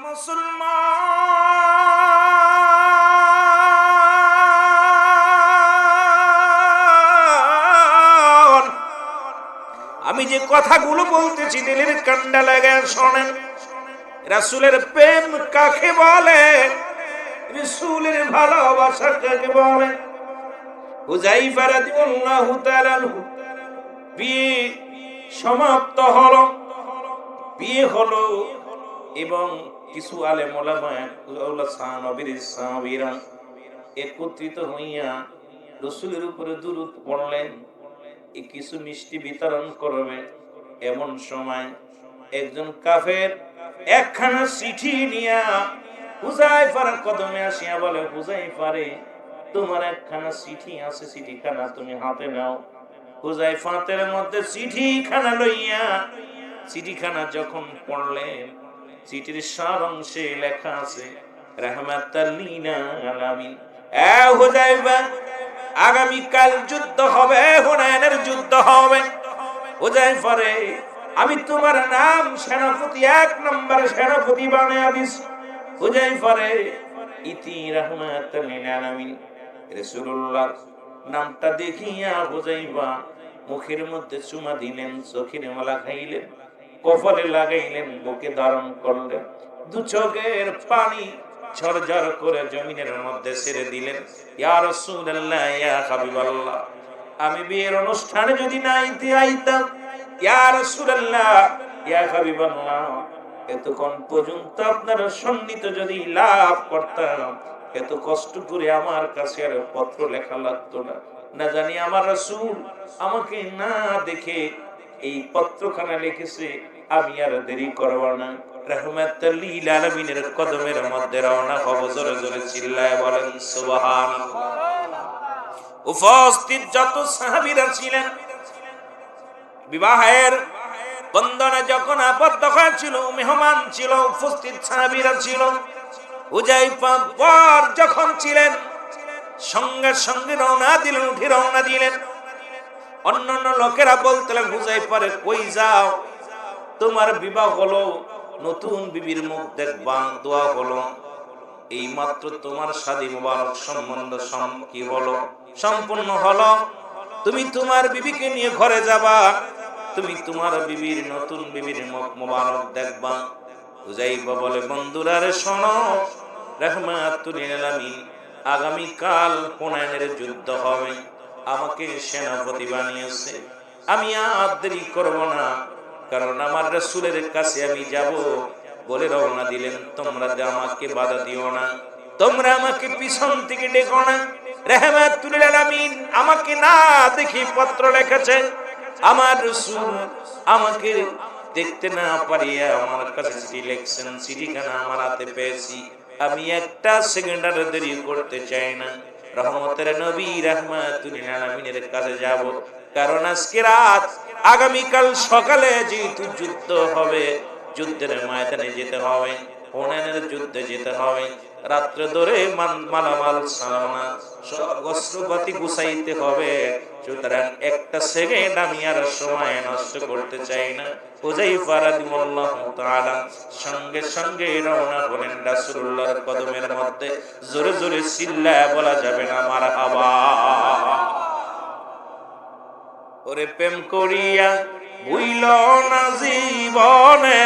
মুসলমান, আমি যে কথাগুলো বলতেছি দিলের কান্ডা লাগে শোনেন। রাসূলের প্রেম কাকে বলে, রাসূলের ভালোবাসা কাকে বলে? হুযায়ফা রাদিয়াল্লাহু তাআলা বিয়ে সমাপ্ত হলো, বিয়ে হলো এবং কিছু আলেম ওলামা সাহাবীরা একত্রিত হইয়া রাসূলের উপরে দুরূদ পড়লেন, কিছু মিষ্টি বিতরণ করবে। এমন সময় একজন কাফের একখানা চিঠি নিয়া হুযায়ফার কদমে আসিয়া বলে, হুযায়ফা রে, তোমার একখানা চিঠি আছে, চিঠিখানা তুমি হাতে নাও। হুযায়ফা হাতের মধ্যে চিঠিখানা লইয়া চিঠিখানা যখন পড়লেন, চিঠির সার অংশে লেখা আছে রাহমাতাল লিল আলামিন। হুযায়ফা, আগামীকাল যুদ্ধ হবে, হুনাইনের যুদ্ধ হবে। হুযায়ফা রে, আমি তোমার নাম সেনাপতি, 1 নম্বর সেনাপতি বানায়া দিছি। হুযায়ফা রে, ইতি রাহমাতাল লিল আলামিন। রাসূলুল্লাহ নামটা দেখিয়া হুযায়ফা মুখের মধ্যে চুমা দিলেন, চোখের মালা খাইলেন, কপালে লাগাইলেন, বুকে ধারণ করলেন, দু চোখের পানি ঝরঝর করে জমিনের মধ্যে ছেড়ে দিলেন। ইয়া রাসূলুল্লাহ, ইয়া হাবিবাল্লাহ, আমি বিয়ের অনুষ্ঠানে যদি না আইতাম, ইয়া রাসূলুল্লাহ, ইয়া হাবিবাল্লাহ, এতক্ষণ পর্যন্ত আপনার সন্নিহিত যদি লাভ করতাম, এত কষ্ট করে আমার কাছে আর পত্র লেখা লাগতো না। না জানি আমার রাসূল আমাকে না দেখে এই পত্রখানা লিখেছে, আমি আর দেরি করব না, রাহমাতাল লিল আলামিনের কদমের মধ্যে রওনা হব। জোরে জোরে চিল্লায় বলেন সুবহানাল্লাহ। উপস্থিত যত সাহাবীরা ছিলেন, বিবাহের বন্ধনে যখন আবদ্ধ হয়েছিল, মেহমান ছিল, উপস্থিত সাহাবীরা ছিল। হুযায়ফা পর যখন ছিলেন, সঙ্গে সঙ্গে রওনা দিলেন, উঠে রওনা দিলেন। অন্যান্য লোকেরা বলতেন, হুযায়ফা রে, কই যাও? তোমার বিবাহ হলো, নতুন বিবির মুখ দেখবা, দোয়া হলো, এই মাত্র তোমার শাদী মুবারক সম্বন্ধ কি হলো, সম্পূর্ণ হলো, তুমি তোমার বিবিকে নিয়ে ঘরে যাবা, তুমি তোমার বিবির, নতুন বিবির মুখ মুবারক দেখবা। হুযায়ফা বলে, বন্ধুরা রে শোনো, রাহমাতুল লিল আলামিন আগামী কাল হুনাইনের যুদ্ধ হবে, আমাকে সেনাপতি বানিয়েছে, আমি আর দেরি করব না, কারণ আমার রাসূলের কাছে আমি যাব বলে রওনা দিলেন। তোমরা আমাকে বাধা দিও না, তোমরা আমাকে পিছন থেকে ডেকো না। রাহমাতুল লিল আলামিন আমাকে না দেখি পত্র লিখেছে, আমার রাসূল আমাকে দেখতে না পারিয়া আমার কাছে চিঠি লিখছেন, চিঠিখানা আমার হাতে পেয়েছি, আমি একটা সেকেন্ড আর দেরি করতে চাই না। রহমতের নবী রাহমাতুল লিল আলামিনের কাছে যাব, কারণ আজকে রাত, আগামীকাল সকালে যেহেতু যুদ্ধ হবে, যুদ্ধের ময়দানে যেতে হবে, হুনাইনের যুদ্ধে যেতে হবে, রাত্রে ধরে মালামাল সামানা অস্ত্রপাতি গুছাইতে হবে, সুতরাং একটা সেকেন্ড আমি আর সময় নষ্ট করতে চাই না। হুযায়ফা রাদিয়াল্লাহু তাআলা সঙ্গে সঙ্গে রওনা হলেন রাসূলুল্লাহর কদমের মধ্যে। জোরে জোরে চিল্লায়া বলা যাবে না মারহাবা। ওরে প্রেম করিয়া ভুইল না জীবনে,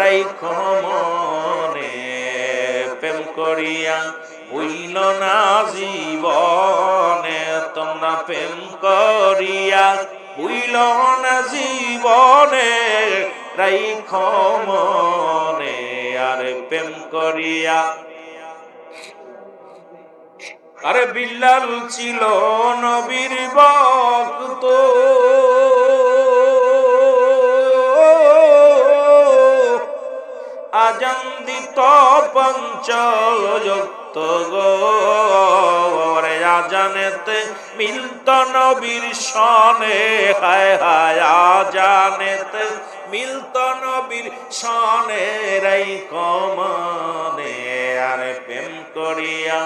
রাইখো মনে, প্রেম করিয়া ভুইল না জীবনে, তোমরা প্রেম করিয়া ভুইল না জীবনে, রাইখো মনে, আর প্রেম করিয়া। আরে বিল্লাল ছিল নবীর ভক্ত, আজান দিত পঞ্চযুক্ত গো, আজানেতে মিলত নবীর সনে, হায় হায় আজানেতে মিলত নবীর সনে, রাইখো মনে, আর প্রেম করিয়া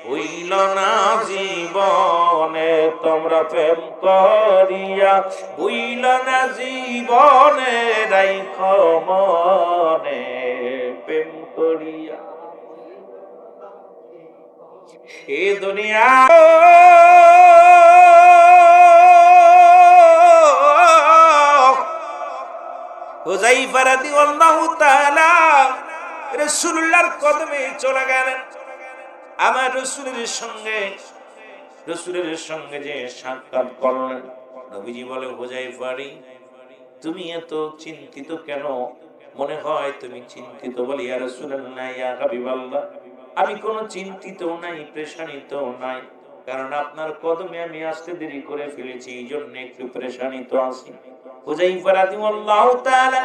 হইল না জীবনে, তোমরা প্রেম করিয়া হইল না জীবনে, রাইখো মনে, প্রেম করিয়া এ দুনিয়া হুযায়ফা রাদিয়াল্লাহু তাআলা রাসূলুল্লাহর কদমে চলে গেলেন। আমার রাসূলের সঙ্গে যে সাক্ষাৎ করলেন, নবীজি বলে, হুযায়ফা রে, তুমি এত চিন্তিত কেন? মনে হয় তুমি চিন্তিত। বলি, ইয়া রাসূলুল্লাহ, ইয়া হাবিবাল্লাহ, আমি কোনো চিন্তিত নাই, পেরেশানিত নাই, কারণ আপনার কদমে আমি আসতে দেরি করে ফেলেছি, এই জন্য একটু পেরেশানিত আছি। হুযায়ফা রাদিয়াল্লাহু তাআলা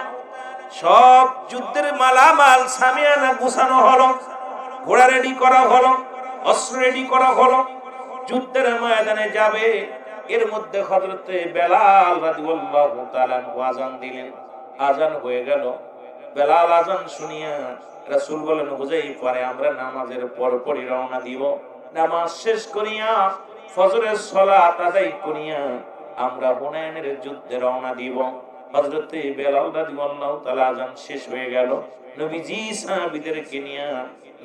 সব যুদ্ধের মালামাল সামিয়ানা গুছানো হলো, ঘোড়া রেডি করা হলো, অস্ত্র রেডি করা হলো, যুদ্ধের ময়দানে যাবে। এর মধ্যে হযরতে বেলাল রাদিয়াল্লাহু তাআলা আযান দিলেন। আযান হয়ে গেল। বেলাল আযান শুনিয়া রাসূল বলেন, হুযায়ফা, আমরা নামাজের পরপরই রওনা দিব। নামাজ শেষ করিয়া ফজরের সালাত আদায় করিয়া আমরা হুনাইনের যুদ্ধে রওনা দিব। হযরতে বেলাল রাদিয়াল্লাহু তাআলা আযান শেষ হয়ে গেল। নবীজি সাহাবীদেরকে নিয়ে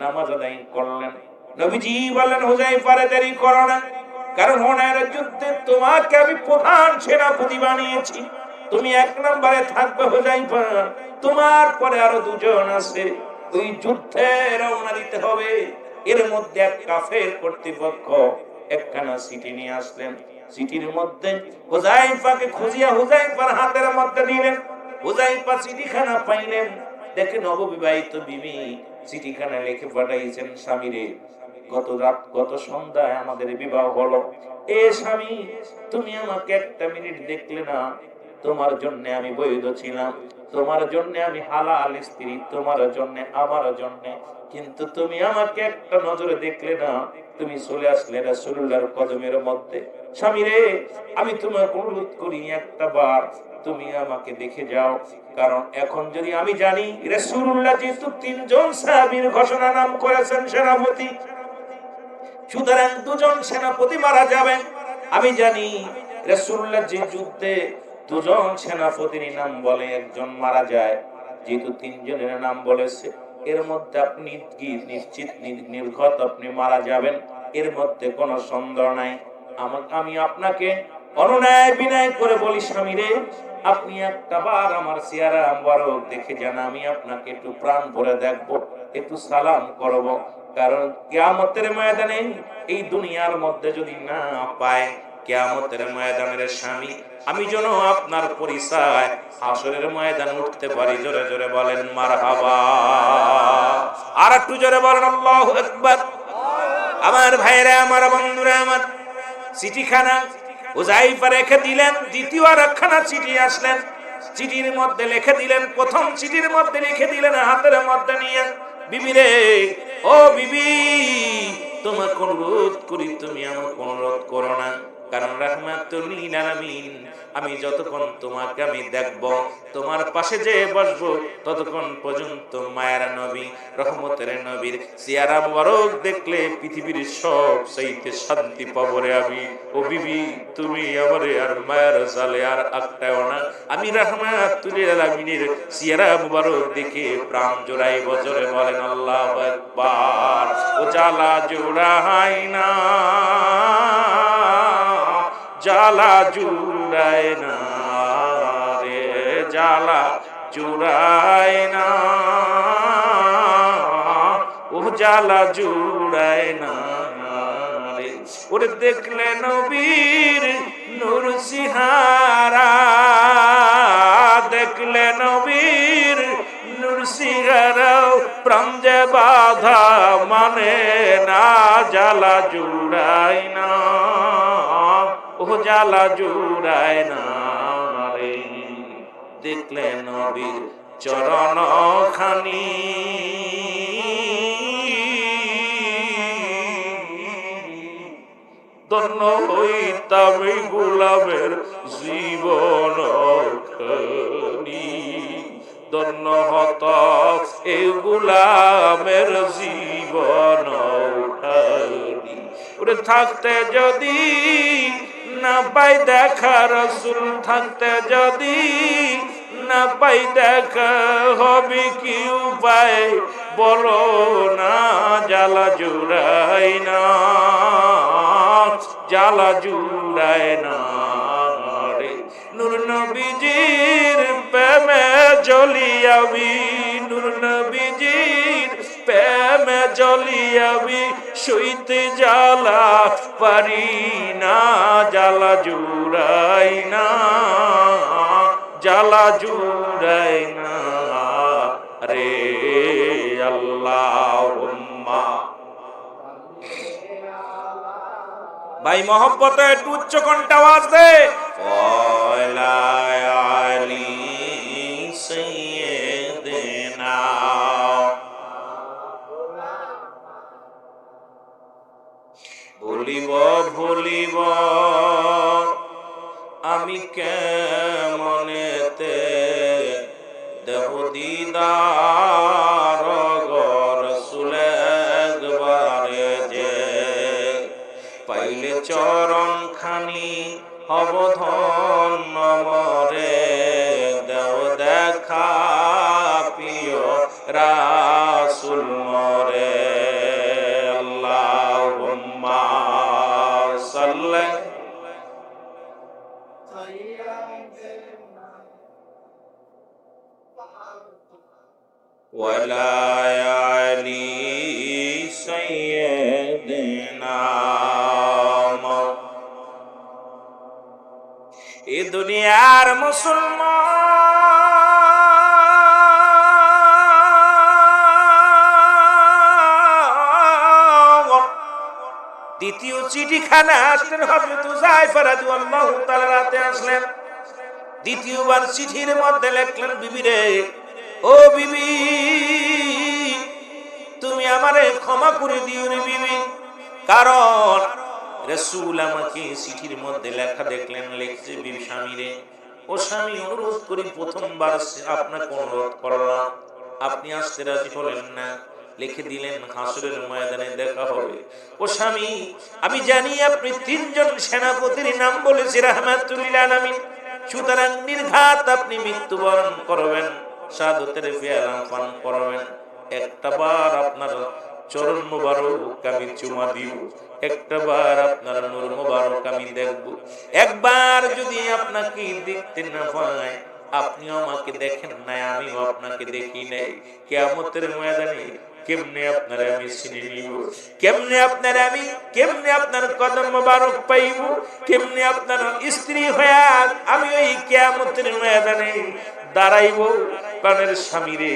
নামাজ আদায় করলেন। নবীজি বললেন, হুযায়ফা, দেরি করো না, কারণ হুনাইনের যুদ্ধে তোমাকে আমি প্রধান সেনাপতি বানিয়েছি, তুমি এক নম্বরে থাকবে। হুযায়ফা, তোমার পরে আরো দুজন আছে, ওই যুদ্ধে রওনা দিতে হবে। এর মধ্যে এক কাফের কর্তৃপক্ষ একখানা চিঠি নিয়ে আসলেন। চিঠির মধ্যে হুযায়ফাকে খুঁজিয়া হুযায়ফার হাতের মধ্যে দিলেন। হুযায়ফা চিঠিখানা পাইলেন, দেখে নববিবাহিত বিবি চিঠিখানা লিখে পাঠাইছেন, স্বামীরে, গত সন্ধ্যায় আমাদের বিবাহ হলো। এ স্বামী, তুমি আমাকে একটা মিনিট দেখলে না? তোমার জন্য আমি বৈধ ছিলাম, তোমার জন্য আমি হালাল স্ত্রী, তোমার জন্য আমার জন্য, কিন্তু তুমি আমাকে একটা নজরে দেখলে না, তুমি চলে আসলে রাসূলুল্লাহর কদমের মধ্যে। স্বামী রে, আমি তোমাকে অনুরোধ করি, একটা বার তুমি আমাকে দেখে যাও, কারণ এখন যদি আমি জানি রাসূলুল্লাহ যেহেতু তিনজন সাহাবীর ঘোষণা নাম করেছেন সেনাপতি, সুতরাং দুজন সেনাপতি মারা যাবেন। আমি জানি রাসূলুল্লাহ যে যুদ্ধে দুজন সেনাপতির নাম বলে একজন মারা যায়, যেহেতু তিনজনের নাম বলেছে, এর মধ্যে আপনি নিশ্চিত নির্ঘাত আপনি মারা যাবেন, এর মধ্যে কোনো সন্দেহ নাই। আমি আপনাকে অনুনয় বিনয় করে বলি, স্বামী রে, আপনি একটা বার আমার চেহারা মুবারক দেখে যান, আমি আপনাকে একটু প্রাণ ভরে দেখবো, একটু সালাম করব, কারণ কিয়ামতের ময়দানে এই দুনিয়ার মধ্যে যদি না পায়, কিয়ামতের ময়দানের স্বামী আমি যেন আপনার পরিচয় হাসরের ময়দানে উঠতে পারি। জোরে জোরে বলেন মারহাবা। আর একটু জোরে বলেন আল্লাহু আকবার। আমার ভাইরা, আমার বন্ধুরা, আমার চিঠিখানা হুযায়ফা রেখে দিলেন। দ্বিতীয় আরেকখানা চিঠি আসলেন, চিঠির মধ্যে লিখে দিলেন, প্রথম চিঠির মধ্যে লিখে দিলেন হাতের মধ্যে নিয়ে, বিবি রে, ও বিবি, তোমাকে অনুরোধ করি, তুমি আমাকে অনুরোধ করো না, কারণ রাহমাতুল লিল আলামিন, আমি যতক্ষণ তোমাকে আমি দেখব, তোমার পাশে যে বসবো, ততক্ষণ পর্যন্ত মায়ের নবী, রহমতের নবীর চেহারা মুবারক দেখলে পৃথিবীর সব চাইতে শান্তি পাবো রে আমি। ও বিবি, তুমি আমারে আর মায়ের জালে আর আটকাও না, আমি রাহমাতুল লিল আলামিনের চেহারা মুবারক দেখে প্রাণ জোড়াইব। জোরে বলেন আল্লাহু আকবার। ও জ্বালা জোড়াই না, জ্বালা জুড়ায় না রে, জ্বালা জুড়ায় না, ও জ্বালা জুড়ায় না রে। ওরে দেখলে নবীর নূর সিহারা, দেখলে নবীর নূর সিহারা, প্রাণ যে বাধা মানে না, জ্বালা জুড়ায় না, ও জ্বালা জুড়ায় না রে। দেখলে নবীর চরণ খানি, ধন্য হইতাম এই গোলামের জীবন খানি, ধন্য হতাম এই গোলামের জীবন খানি। ওরে থাকতে যদি না পাই দেখা রাসূল, থাকতে যদি না পাই দেখা হবে কি উপায় বলো না, জ্বালা জুড়ায় না, জ্বালা জুড়ায় না রে। নূর নবীজির প্রেমে জ্বলিয়াবি, নূর নবীজির প্রেমে জ্বলিয়াবি, সইতে জ্বালা পারি না, জ্বালা জুড়ায় না, জ্বালা জুড়ায় না রে আল্লাহুম্মা। ভাই মহব্বতে একটু উচ্চ কণ্ঠে আওয়াজ দে, ওয়ালা আলী সাইয়্যিদিনা। ভুলিব ভুলিব আমি কেমনেতে দেহ দিদার রাসূল একবারে যে, পাইলে চরণ খানি হব ধন্য মরে, দেও দেখা প্রিয় রাসূল মরে। আল্লাহুম্মা সাল্লি ওয়ালা আলি সাইয়্যিদিনা। এ দুনিয়ার মুসলমান দ্বিতীয় চিঠিখানা আসলেন হযরত হুযায়ফা রাদিয়াল্লাহু তাআলা রাতে আসলেন। দ্বিতীয়বার চিঠির মধ্যে লিখলেন, বিবি রে, ও বিবি, তুমি আমারে ক্ষমা করে দিও রে বিবি, কারণ রাসূল আমাকে চিঠির মধ্যে লেখা দেখলেন, লিখছে, বিবি স্বামী রে, ও স্বামী, অনুরোধ করি প্রথমবার আপনাকে অনুরোধ করলাম, আপনি আসতে রাজি হলেন না, লিখে দিলেন হাসরের ময়দানে দেখা হবে। ও স্বামী, আমি জানি আপনি তিনজন সেনাপতির নাম বলেছি রাহমাতুল লিল আলামিন, সুতরাং নির্ঘাত আপনি মৃত্যুবরণ করবেন, শাহাদাতের পেয়ালা পান করবেন। একটা বার আপনার চরণ মোবারক আমি চুমা দিব, একটা বার আপনার নূর মোবারক আমি দেখব। একবার যদি আপনাকে দেখতে না পাই, আপনিও আমাকে দেখেন নাই, আমিও আপনাকে দেখি নাই, কিয়ামতের ময়দানে কেমনে আপনারে আমি চিনে নিব, কেমনে আপনার কদম মোবারক পাইব, কেমনে আপনার স্ত্রী হয়ে আমি ওই কিয়ামতের ময়দানে দাঁড়াইব। প্রাণের স্বামী রে,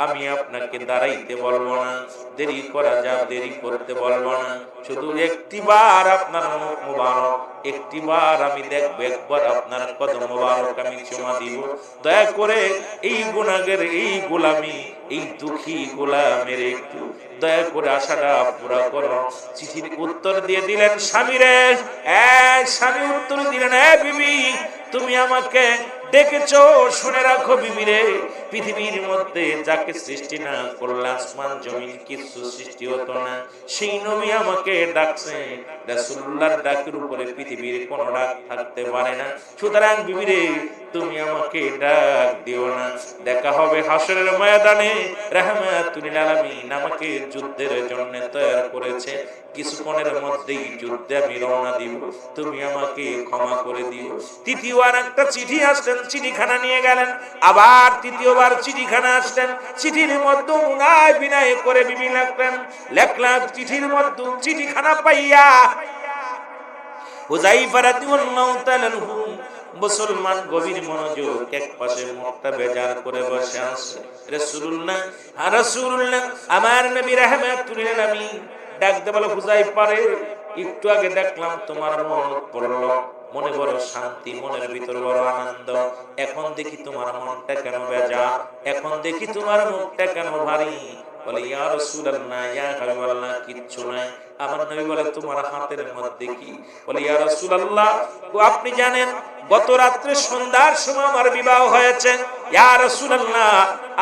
আমি আপনাকে দাঁড়াইতে বলবো না, দেরি করা যা দেরি করতে বলবো না, শুধু একটিবার আপনার মুখ মোবারক একটিবার আমি দেখবো, একবার আপনার কদম মোবারক আমি চুমা দিব। দয়া করে এই গুনাহের এই গোলামি, এই দুঃখী গোলামের একটু দয়া করে আশাটা পুরা করো। চিঠির উত্তর দিয়ে দিলেন স্বামী রে, স্বামী উত্তর দিলেন, বিবি, তুমি আমাকে ডেকেছো, শুনে রাখো বিবি রে, পৃথিবীর মধ্যে যাকে সৃষ্টি না করলে আসমান জমিন কিছু সৃষ্টি হতো না, সেই নবী আমাকে ডাকছে, রাসূলুল্লাহর ডাকের উপরে পৃথিবীর কোনো ডাক থাকতে পারে না। সুতরাং বিবি রে, তুমি আমাকে ডাক দিও না, দেখা হবে হাসরের ময়দানে। রাহমাতুল লিল আলামিন আমাকে যুদ্ধের জন্য তৈরি করেছে, কিছুক্ষণের মধ্যেই যুদ্ধে আমি রওনা দিব, তুমি আমাকে ক্ষমা করে দিও। তৃতীয় আর একটা চিঠি আসলেন, চিঠিখানা নিয়ে গেলেন, আবার তৃতীয়বার চিঠিখানা আসলেন, চিঠির মধ্যে উনায় বিনয় করে বিবি লেখলেন, চিঠির মধ্যে চিঠিখানা পাইয়া হুযায়ফা রাদিয়াল্লাহু তাআলা মুসলমান গভীর মনোযোগ, এক পাশে মুখটা বেজার করে বসে আছে। রাসূলুল্লাহ আমার নবী রাহমাতুল লিল আলামিন ডাক দে বলে, হুযায়ফা রে, একটু আগে দেখলাম তোমার মন পড়লো, মনে বড় শান্তি, মনের ভিতর বড় আনন্দ, এখন দেখি তোমার মনটা কেন বেজার, এখন দেখি তোমার মুখটা কেন ভারী। বলে, ইয়া রাসূলুল্লাহ, ইয়া হাবিবাল্লাহ, কিচ্ছু নাই। আমার নবী বলে, তোমার হাতের মধ্যে কি? বলে, ইয়া রাসূলুল্লাহ, আপনি জানেন গত রাত্রে সন্ধ্যার সময় আমার বিবাহ হয়েছে। ইয়া রাসূলুল্লাহ,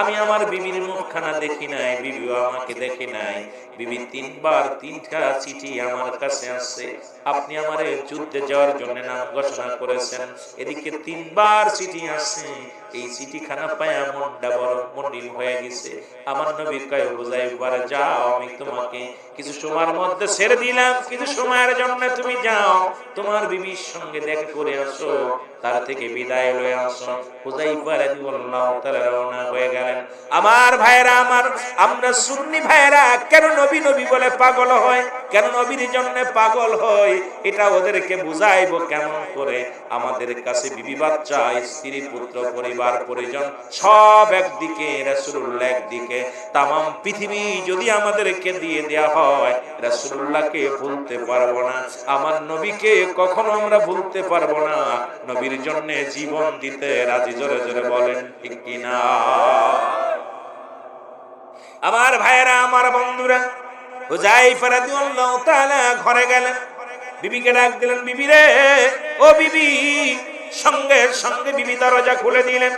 আমি আমার বিবির মুখখানা দেখি নাই, বিবিও আমাকে দেখে নাই। বিবি তিনবার তিনটা চিঠি আমার কাছে আসছে, আপনি আমারে যুদ্ধে যাওয়ার জন্য নাম ঘোষণা করেছেন, এদিকে তিনবার চিঠি আসছে, এই চিঠিখানা পায়া মনটা বড় মলিন হয়ে গেছে। আমার নবী কয় হুযায়ফা যাও, আমি তোমাকে কিছু সময়ের মধ্যে ছেড়ে দিলাম, কিছু সময়ের জন্য তুমি যাও, তোমার বিবির সঙ্গে দেখা করে আসো, তার থেকে বিদায় লয়ে আসো। হুযায়ফা রাদিয়াল্লাহু তাআলা রওনা হয়ে গেলেন। আমার ভাইরা আমার, আমরা সুন্নি ভাইরা কেন নবী নবী বলে পাগল হয়, কেন নবীর জন্য পাগল হয়, এটা ওদেরকে বুঝাইবো কেমন করে। আমাদের কাছে বিবি বাচ্চা স্ত্রী পুত্র পরিবার পরিজন সব একদিকে, রাসূলুল্লাহ একদিকে, তামাম পৃথিবী যদি আমাদেরকে দিয়ে দেয়া হয়, রাসূলুল্লাহকে ভুলতে পারবো না, আমার নবীকে কখনো আমরা ভুলতে পারবো না। নবীর জন্য জীবন দিতে রাজি, জোরে জোরে বলেন ঠিক কিনা। আমার ভাইয়েরা, আমার বন্ধুরা, হুযায়ফা রাদিয়াল্লাহু তাআলা ঘরে গেলেন, বিবিকে ডাক দিলেন, বিবি রে, ও বিবি। সঙ্গে সঙ্গে বিবি দরজা খুলে দিলেন,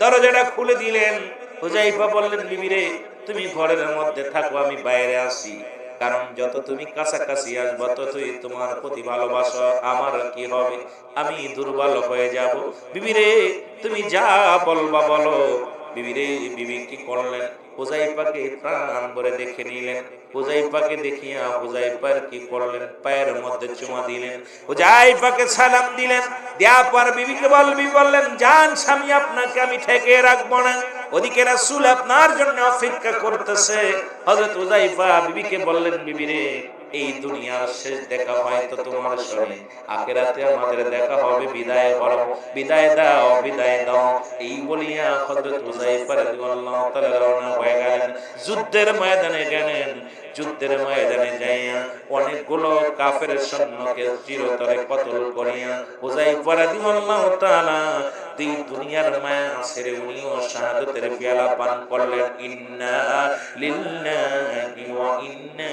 দরজাটা খুলে দিলেন। হুযায়ফা বললেন, বিবি রে, তুমি ঘরের মধ্যে থাকো, আমি বাইরে আসি, কারণ যত তুমি কাছাকাছি আসবে ততই তোমার প্রতি ভালোবাসা আমার কি হবে, আমি দুর্বল হয়ে যাব। বিবি রে, তুমি যা বলবা বলো। বিবি রে, বিবি কি করলেন, হুযায়ফাকে প্রাণ ভরে দেখে নিলেন। হুযায়ফাকে দেখিয়া হুযায়ফার কি করলেন, পায়ের মধ্যে চুমা দিলেন, হুযায়ফাকে সালাম দিলেন। দেওয়ার পর বিবিকে বললেন, জান স্বামী, আপনাকে আমি ঠেকে রাখবো না, ওদিকে রাসূল আপনার জন্য অপেক্ষা করতেছে। হযরত হুযায়ফা বিবিকে বললেন, বিবি রে, এই দুনিয়ার শেষ দেখা হয়তো তোমার সঙ্গে, আখিরাতে আমাদের দেখা হবে, বিদায় করো, বিদায় দাও, বিদায় দাও। এই বলিয়া হযরত হুযায়ফা রাদিয়াল্লাহু তাআলা রওনা হয়ে গেলেন, যুদ্ধের ময়দানে গেলেন। যুদ্ধের ময়দানে যাইয়া অনেকগুলো কাফের সৈন্যকে চিরতরে কতল করিয়া হুযায়ফা রাদিয়াল্লাহু তাআলা এই দুনিয়ার মায়া ছেড়ে উনিও শাহাদাতের পেয়ালা পান করলেন। ইন্না লিল্লাহি ওয়া ইন্না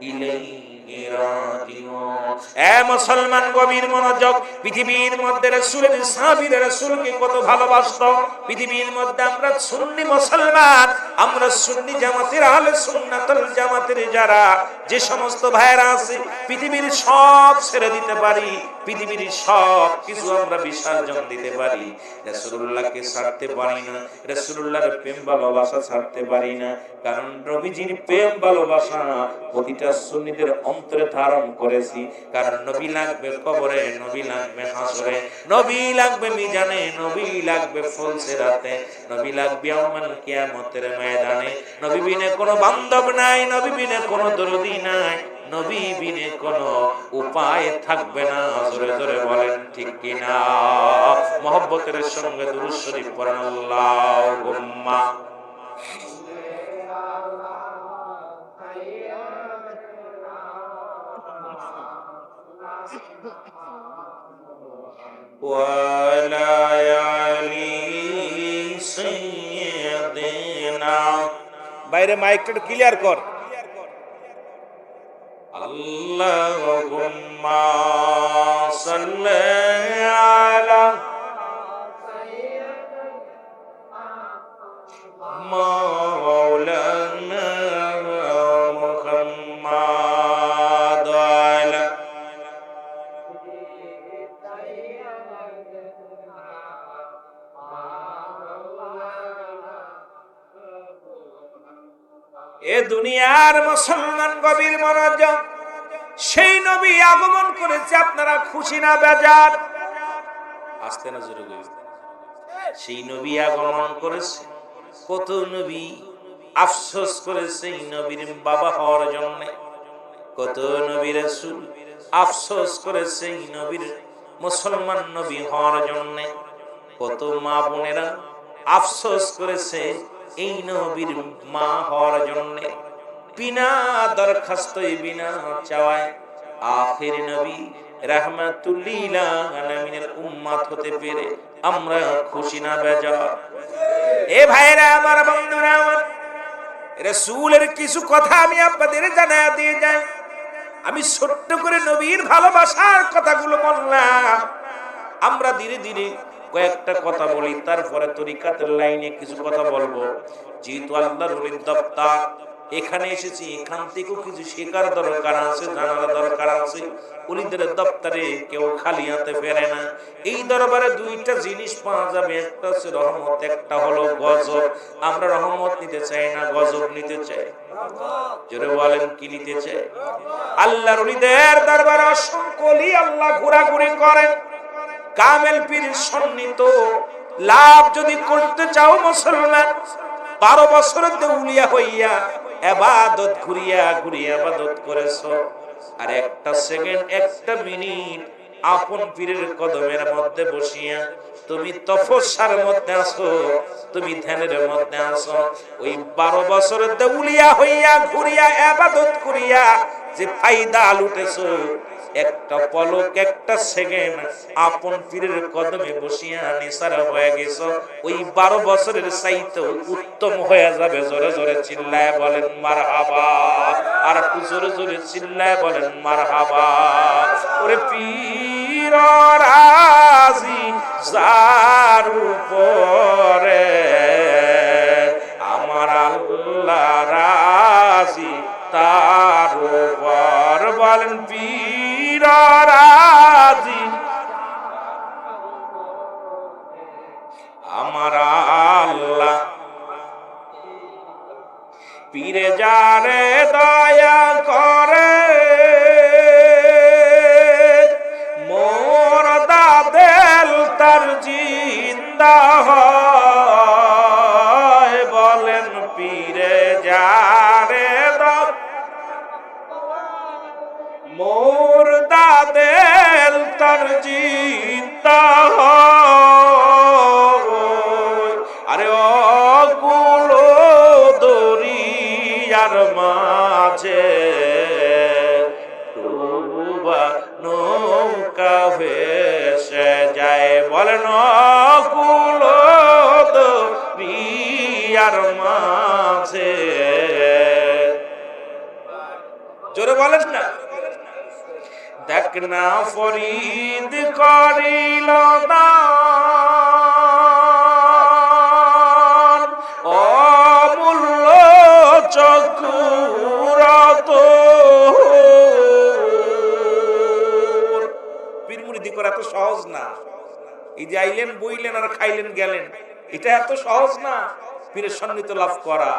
ইলাইহি রাজিউন। এ মুসলমান, গভীর মনোযোগ। পৃথিবীর মধ্যে রাসূলের সাহাবীরা রাসূলকে কত ভালোবাসতো। পৃথিবীর মধ্যে আমরা সুন্নি মুসলমান, আমরা সুন্নি জামাতের আহলে সুন্নাতুল জামাতের যারা যে সমস্ত ভাইরা আছে, পৃথিবীর সব ছেড়ে দিতে পারি, পৃথিবীর সব কিছু আমরা বিসর্জন দিতে পারি, রাসূলুল্লাহকে ছাড়তে পারি না, রাসূলুল্লাহর প্রেম ভালোবাসা ছাড়তে পারি না। কারণ নবীজির প্রেম ভালোবাসা প্রতিটা সুন্নিদের অন্তরে ধারণ করেছি। কারণ নবী লাগবে কবরে, নবী লাগবে হাসরে, নবী লাগবে মিজানে, নবী লাগবে ফুলসিরাতে, নবী লাগবে ইয়াউমুল কিয়ামতের ময়দানে। নবী বিনে কোনো বান্ধব নাই, নবী বিনে কোনো দরদি নাই, নবী বিনে কোনো উপায় থাকবে না। জোরে জোরে বলেন ঠিক কিনা। মহব্বতের সঙ্গে দুরূদ শরীফ পড়েন, আল্লাহুম্মা ওয়ালা আলি সাইয়্যিদিনা। বাইরে মাইকটা ক্লিয়ার কর। আল্লাহুম্মা সাল্লি আলা মাওলানা মুহাম্মাদ আলা। এ দুনিয়ার মুসলমান, গভীর মনোযোগ। সেই নবী আগমন করেছে, আপনারা খুশি না বেজার? আসতে না জোরে বলুন। সেই নবী আগমন করেছে। কত নবী আফসোস করেছে এই নবীর বাবা হওয়ার জন্য, কত নবী রাসূল আফসোস করেছে এই নবীর মুসলমান নবী হওয়ার জন্য, কত মা বোনেরা আফসোস করেছে এই নবীর মা হওয়ার জন্য। বিনা দরখাস্ত, বিনা চাওয়ায় আখির নবী রাহমাতুল লিল আলামিনের উম্মত হতে পেরে আমরা খুশি না বেজার? এ ভাইরা আমার, বন্ধুরা আমার, রাসূলের কিছু কথা আমি আপনাদের জানায়া দিয়ে যাই। আমি ছোট্ট করে নবীর ভালোবাসার কথাগুলো বললাম। আমরা ধীরে ধীরে কয়েকটা কথা বলি, তারপরে তরিকাতের লাইনে কিছু কথা বলবো। যেহেতু আল্লাহর ওলির দপ্তর, এখানে এসেছি, এখান থেকেও কিছু শেখার দরকার আছে, জানার দরকার আছে। উলিদের দপ্তরে কেউ খালি হাতে ফেরে না। এই দরবারে দুইটা জিনিস পাওয়া যাবে, একটা হচ্ছে রহমত, একটা হলো গজব। আমরা রহমত নিতে চাই না, গজব নিতে চাই। জোরে বলেন, কি নিতে চাই? আল্লাহর উলিদের দরবারে অসংখ্য ওলি আল্লাহ ঘোরাঘুরি করেন। কামেল পীর সন্নিহিত লাভ যদি করতে চাও মুসলমান, 12 বছরের দেউলিয়া হইয়া ইবাদত ঘুরিয়া ঘুরিয়া ইবাদত করেছো, আর একটা সেকেন্ড, একটা মিনিট আপন পীরের কদমের মধ্যে বসিয়া তুমি তপস্যার মধ্যে আছো, তুমি ধ্যানের মধ্যে আছো, ওই 12 বছরের দেউলিয়া হইয়া ঘুরিয়া ইবাদত করিয়া যে ফায়দা লুটেছো, একটা পলক, একটা সেকেন্ড আপন পীরের কদমে বসিয়া নিসারা হয়ে গেছো, ওই 12 বছরের চাইতে উত্তম হয়ে যাবে। জোরে জোরে চিল্লায় বলেন মারহাবা। আর একটু জোরে জোরে চিল্লায় বলেন মারহাবা। ওরে পীর রাজি যার উপরে, আমার আল্লাহ রাজি তার উপর। বলেন পীর রাজি আমার আল্লাহ, পীরে যারে দয়া করে মোর দাদেল তার জিন্দা হয়। বলেন পীরে যারে মোর দাদেল তার জিন্দা হয়। আরে অগুলো দরিয়ার মাঝে ডুবা নৌকা ভেসে যায়। বলেন অগুলো দরিয়ার মাঝে, জোরে বলেন না। দেখ না ফরিদ করিল দান, অমূল্য চক্ষুরত। পীর মুরিদি করা এত সহজ না। এই যে আইলেন, বইলেন আর খাইলেন গেলেন, এটা এত সহজ না পীরের সন্নিহিত লাভ করা।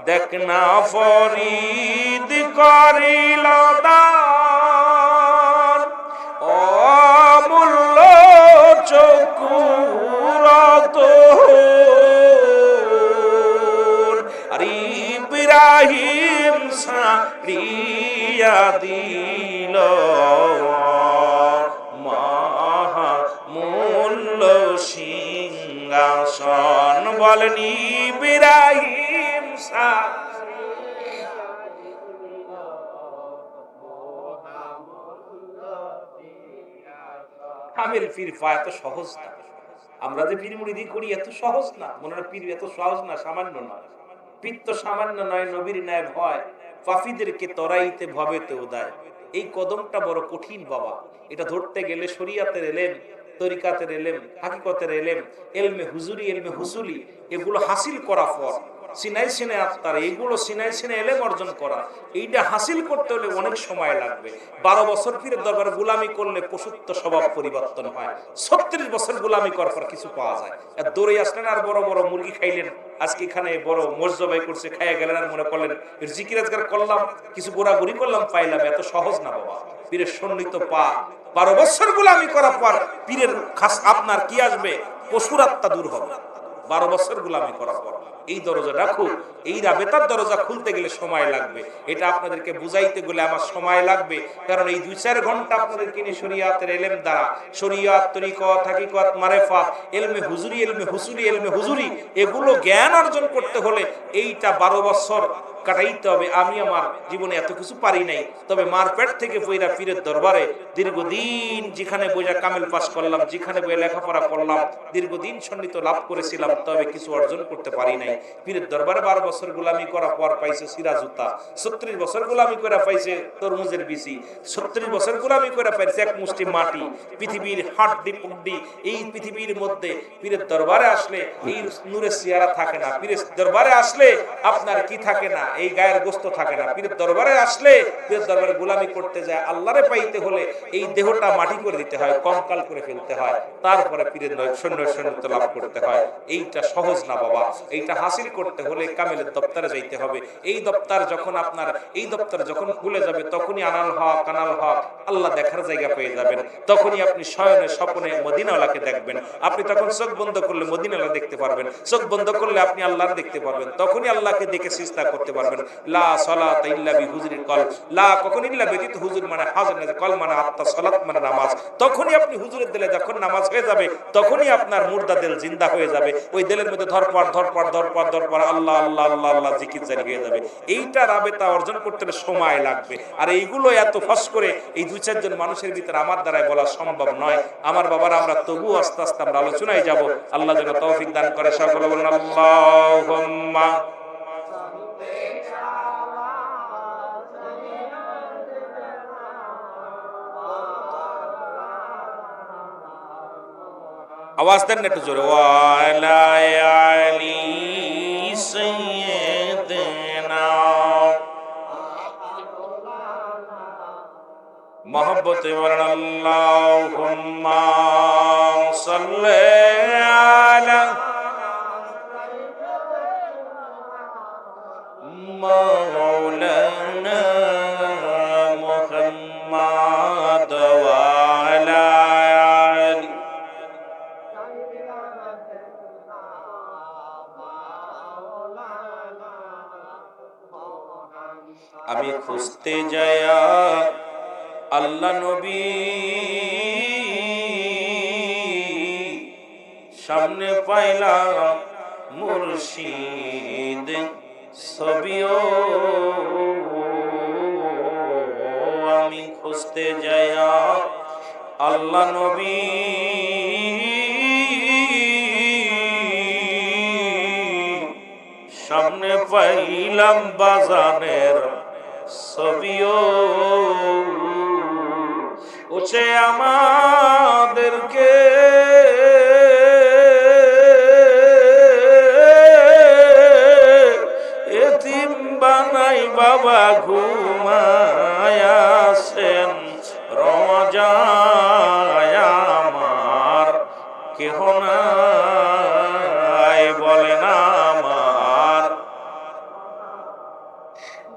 দেখ না ফরিদ করিল দান, অমূল্য চক্ষুরত। আর ইব্রাহিম সারিয়া দিল মহামূল্য সিংহাসন। বলেন ইব্রাহিম কামেল পীর পাওয়া এত সহজ না। আমরা যে পীর মুরিদি করি এত সহজ না। মনে হয় পীর এত সহজ না, সামান্য নয়। পীর তো সামান্য নয়, নবীর ন্যায় ভয়, পাপীদেরকে তরাইতে ভবেতে উদায়। এই কদমটা বড় কঠিন বাবা। এটা ধরতে গেলে শরীয়তের এলেম, তরিকাতের এলেম, হাকিকতের এলেম, এলমে হুজুরি, এলমে হুসুলি, এগুলো হাসিল করা পর সিনাই সিনে আত্মার, এইগুলো সিনাই সিনে এলেম অর্জন করা, এইটা হাসিল করতে হলে অনেক সময় লাগবে। 12 বছর পীরের দরবারে গোলামি করলে পশুত্ব স্বভাব পরিবর্তন হয়। 36 বছর গোলামি করার পর কিছু পাওয়া যায়। আর দৌড়ে আসলেন আর বড় বড় মুরগি খাইলেন, আজকে এখানে বড় মর্যাদাই করছে, খাইয়া গেলেন আর মনে করলেন এর জিকির আজকার করলাম, কিছু ঘোরাঘুরি করলাম, পাইলাম। এত সহজ না বাবা। পীরের সন্নিহিত পা 12 বছর গোলামি করার পর পীরের খাস আপনার কি আসবে? পশুর আত্মা দূর হবে 12 বছর গোলামি করার পর। এই দরজা রাখো, এই রাবেতার দরজা খুলতে গেলে সময় লাগবে। এটা আপনাদেরকে বুঝাইতে গেলে আমার সময় লাগবে, কারণ এই 2-4 ঘন্টা আপনাদেরকে নিয়ে শরীয়তের এলেম দ্বারা, শরীয়ত, তরিকত, হাকিকত, মারেফাত, এলমে হুজুরি, এলমে হুসুলি, এলমে হুজুরি, এগুলো জ্ঞান অর্জন করতে হলে এইটা 12 বছর কাটাইতে হবে। আমি আমার জীবনে এত কিছু পারি নাই, তবে মার পেট থেকে পয়রা পীরের দরবারে দীর্ঘদিন যেখানে বইয়া কামেল পাস করলাম, যেখানে বইয়া লেখাপড়া করলাম, দীর্ঘদিন সন্নিহিত লাভ করেছিলাম, তবে কিছু অর্জন করতে পারি নাই। পীরের দরবারে 12 বছর গোলামি করার পর পাইছে সিরাজুতা, 36 বছর গোলামি করে পাইছে তরমুজের বিচি, 36 বছর গোলামি করে পাইছে এক মুষ্টি মাটি। পৃথিবীর হাড্ডি পুড্ডি, এই পৃথিবীর মধ্যে পীরের দরবারে আসলে এই নূরের চেহারা থাকে না। পীরের দরবারে আসলে আপনার কি থাকে না? এই গায়ের গোস্ত থাকে না। পীরের দরবারে আসলে পীরের দরবারে গোলামি করতে যায়, আল্লাহরে পাইতে হলে এই দেহটা মাটি করে দিতে হয়, কঙ্কাল করে ফেলতে হয়, তারপরে পীরের সৈন্যত্ব লাভ করতে হয়। এইটা সহজ না বাবা। এইটা হাসিল করতে হলে কামেলের দপ্তরে যাইতে হবে। এই দপ্তর যখন খুলে যাবে তখনই আনাল হক আল্লাহ দেখার জায়গা পেয়ে যাবেন। তখনই আপনি শয়নে স্বপ্নে মদিনাওয়ালাকে দেখবেন। আপনি তখন চোখ বন্ধ করলে মদিনাওয়ালা দেখতে পারবেন, চোখ বন্ধ করলে আপনি আল্লাহর দেখতে পারবেন। তখনই আল্লাহকে দেখে সিজদা করতে পারবেন। লা সালাতা ইল্লা বিহুজুরিল কলব, লা কখন ইল্লা ব্যতীত হুজুর মানে হাজর না, কল মানে আত্মা, সালাত মানে নামাজ। তখনই আপনি হুজুরের দিলে যখন নামাজ হয়ে যাবে তখনই আপনার মুর্দা দিল জিন্দা হয়ে যাবে। ওই দিলের মধ্যে ধরপড় আল্লাহ আল্লাহ আল্লাহ আল্লাহ জিকির জারি হয়ে যাবে। এইটা রাবেতা অর্জন করতে সময় লাগবে। আর এইগুলো এত ফস করে এই 2-4 জন মানুষের ভিতরে আমার দ্বারাই বলা সম্ভব নয়। আমার বাবারা, আমরা তবু আস্তে আস্তে আমরা আলোচনায় যাব। আল্লাহ যেন তৌফিক দান করে। সকলে বলুন আল্লাহুম্মা। আওয়াজ দেন একটু জোরে। ওয়ালা আলি সাইয়্যিদিনা, মোহাব্বতে বলেন আল্লাহুম্মা সাল্লি আলা মাওলানা মুহাম্মাদ ওয়া আলা আলি। আমি খুঁজতে যায়া আল্লাহ নবী সামনে পাইলাম মুর্শিদ ছবিও। আমি খুঁজতে যায়া আল্লাহ নবী সামনে পাইলাম বাজানের ছবিও। ওছে আমাদেরকে এতিম বানাই বাবা ঘুমায়াছেন রোজায় আমার কেহ নাই বলেন আমার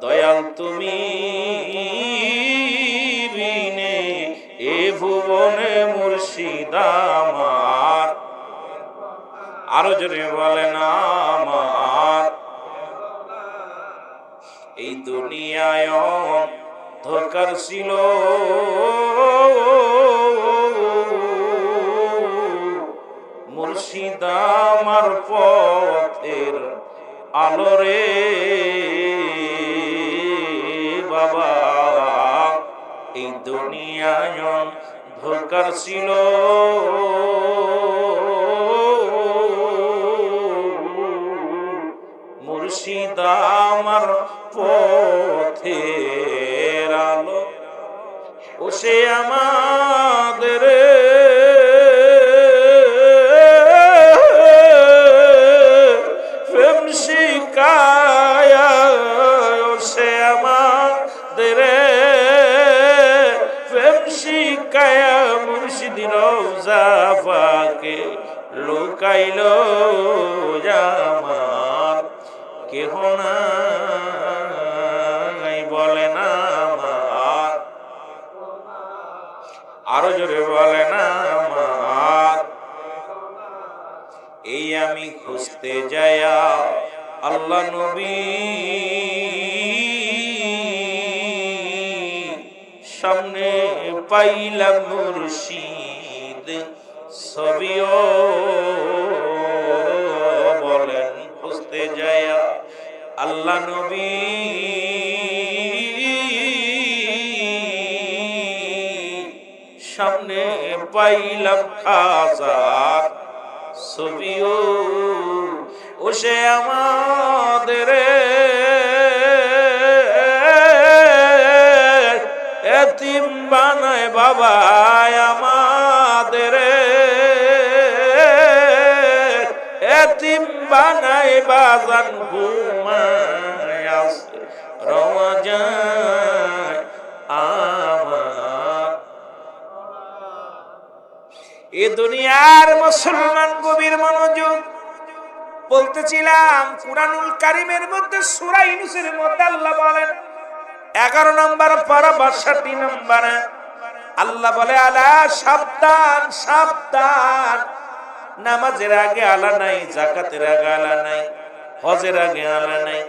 দয়াল তুমি বিনে এ ভুবনে মুর্শিদ আমার। আরো জোরে বলেন আমার। এই দুনিয়ায় ধোকার ছিল মুর্শিদ আমার পথের আলোরে বাবা। এই দুনিয়ায় ধোকার ছিল মুর্শিদ আমার পথের আলো। ও সে আমাদের প্রেম শিখায়া, ও সে আমাদের প্রেম শিখায়া মুর্শিদ রওজা পাকে লুকাইল আমার কেহ নাই বলেন আমার। আরো জোরে বলেন আমার। এই আমি খুঁজতে যায়া আল্লাহ নবী সামনে পাইলাম মুর্শিদ ছবিও। বলেন খুঁজতে যায়া আল্লাহ নবী সামনে পাইলাম খাজার ছবিও। ও সে আমাদের এতিম বানায় বাবা আমাদের এতিম বানায় বাজান ঘুমায় আছে রওয়া যায় আমার। এ দুনিয়ার মুসলমান গভীর মনোযোগ। বলতেছিলাম কুরআনুল কারীমের মধ্যে সূরা ইউনূসের মধ্যে আল্লাহ বলেন 11 নম্বর পারা 62 নম্বরে আল্লাহ বলে আলা সাবধান সাবধান, নামাজের আগে আলা নাই, যাকাতের আগে আলা নাই, হজের আগে আলা নাই।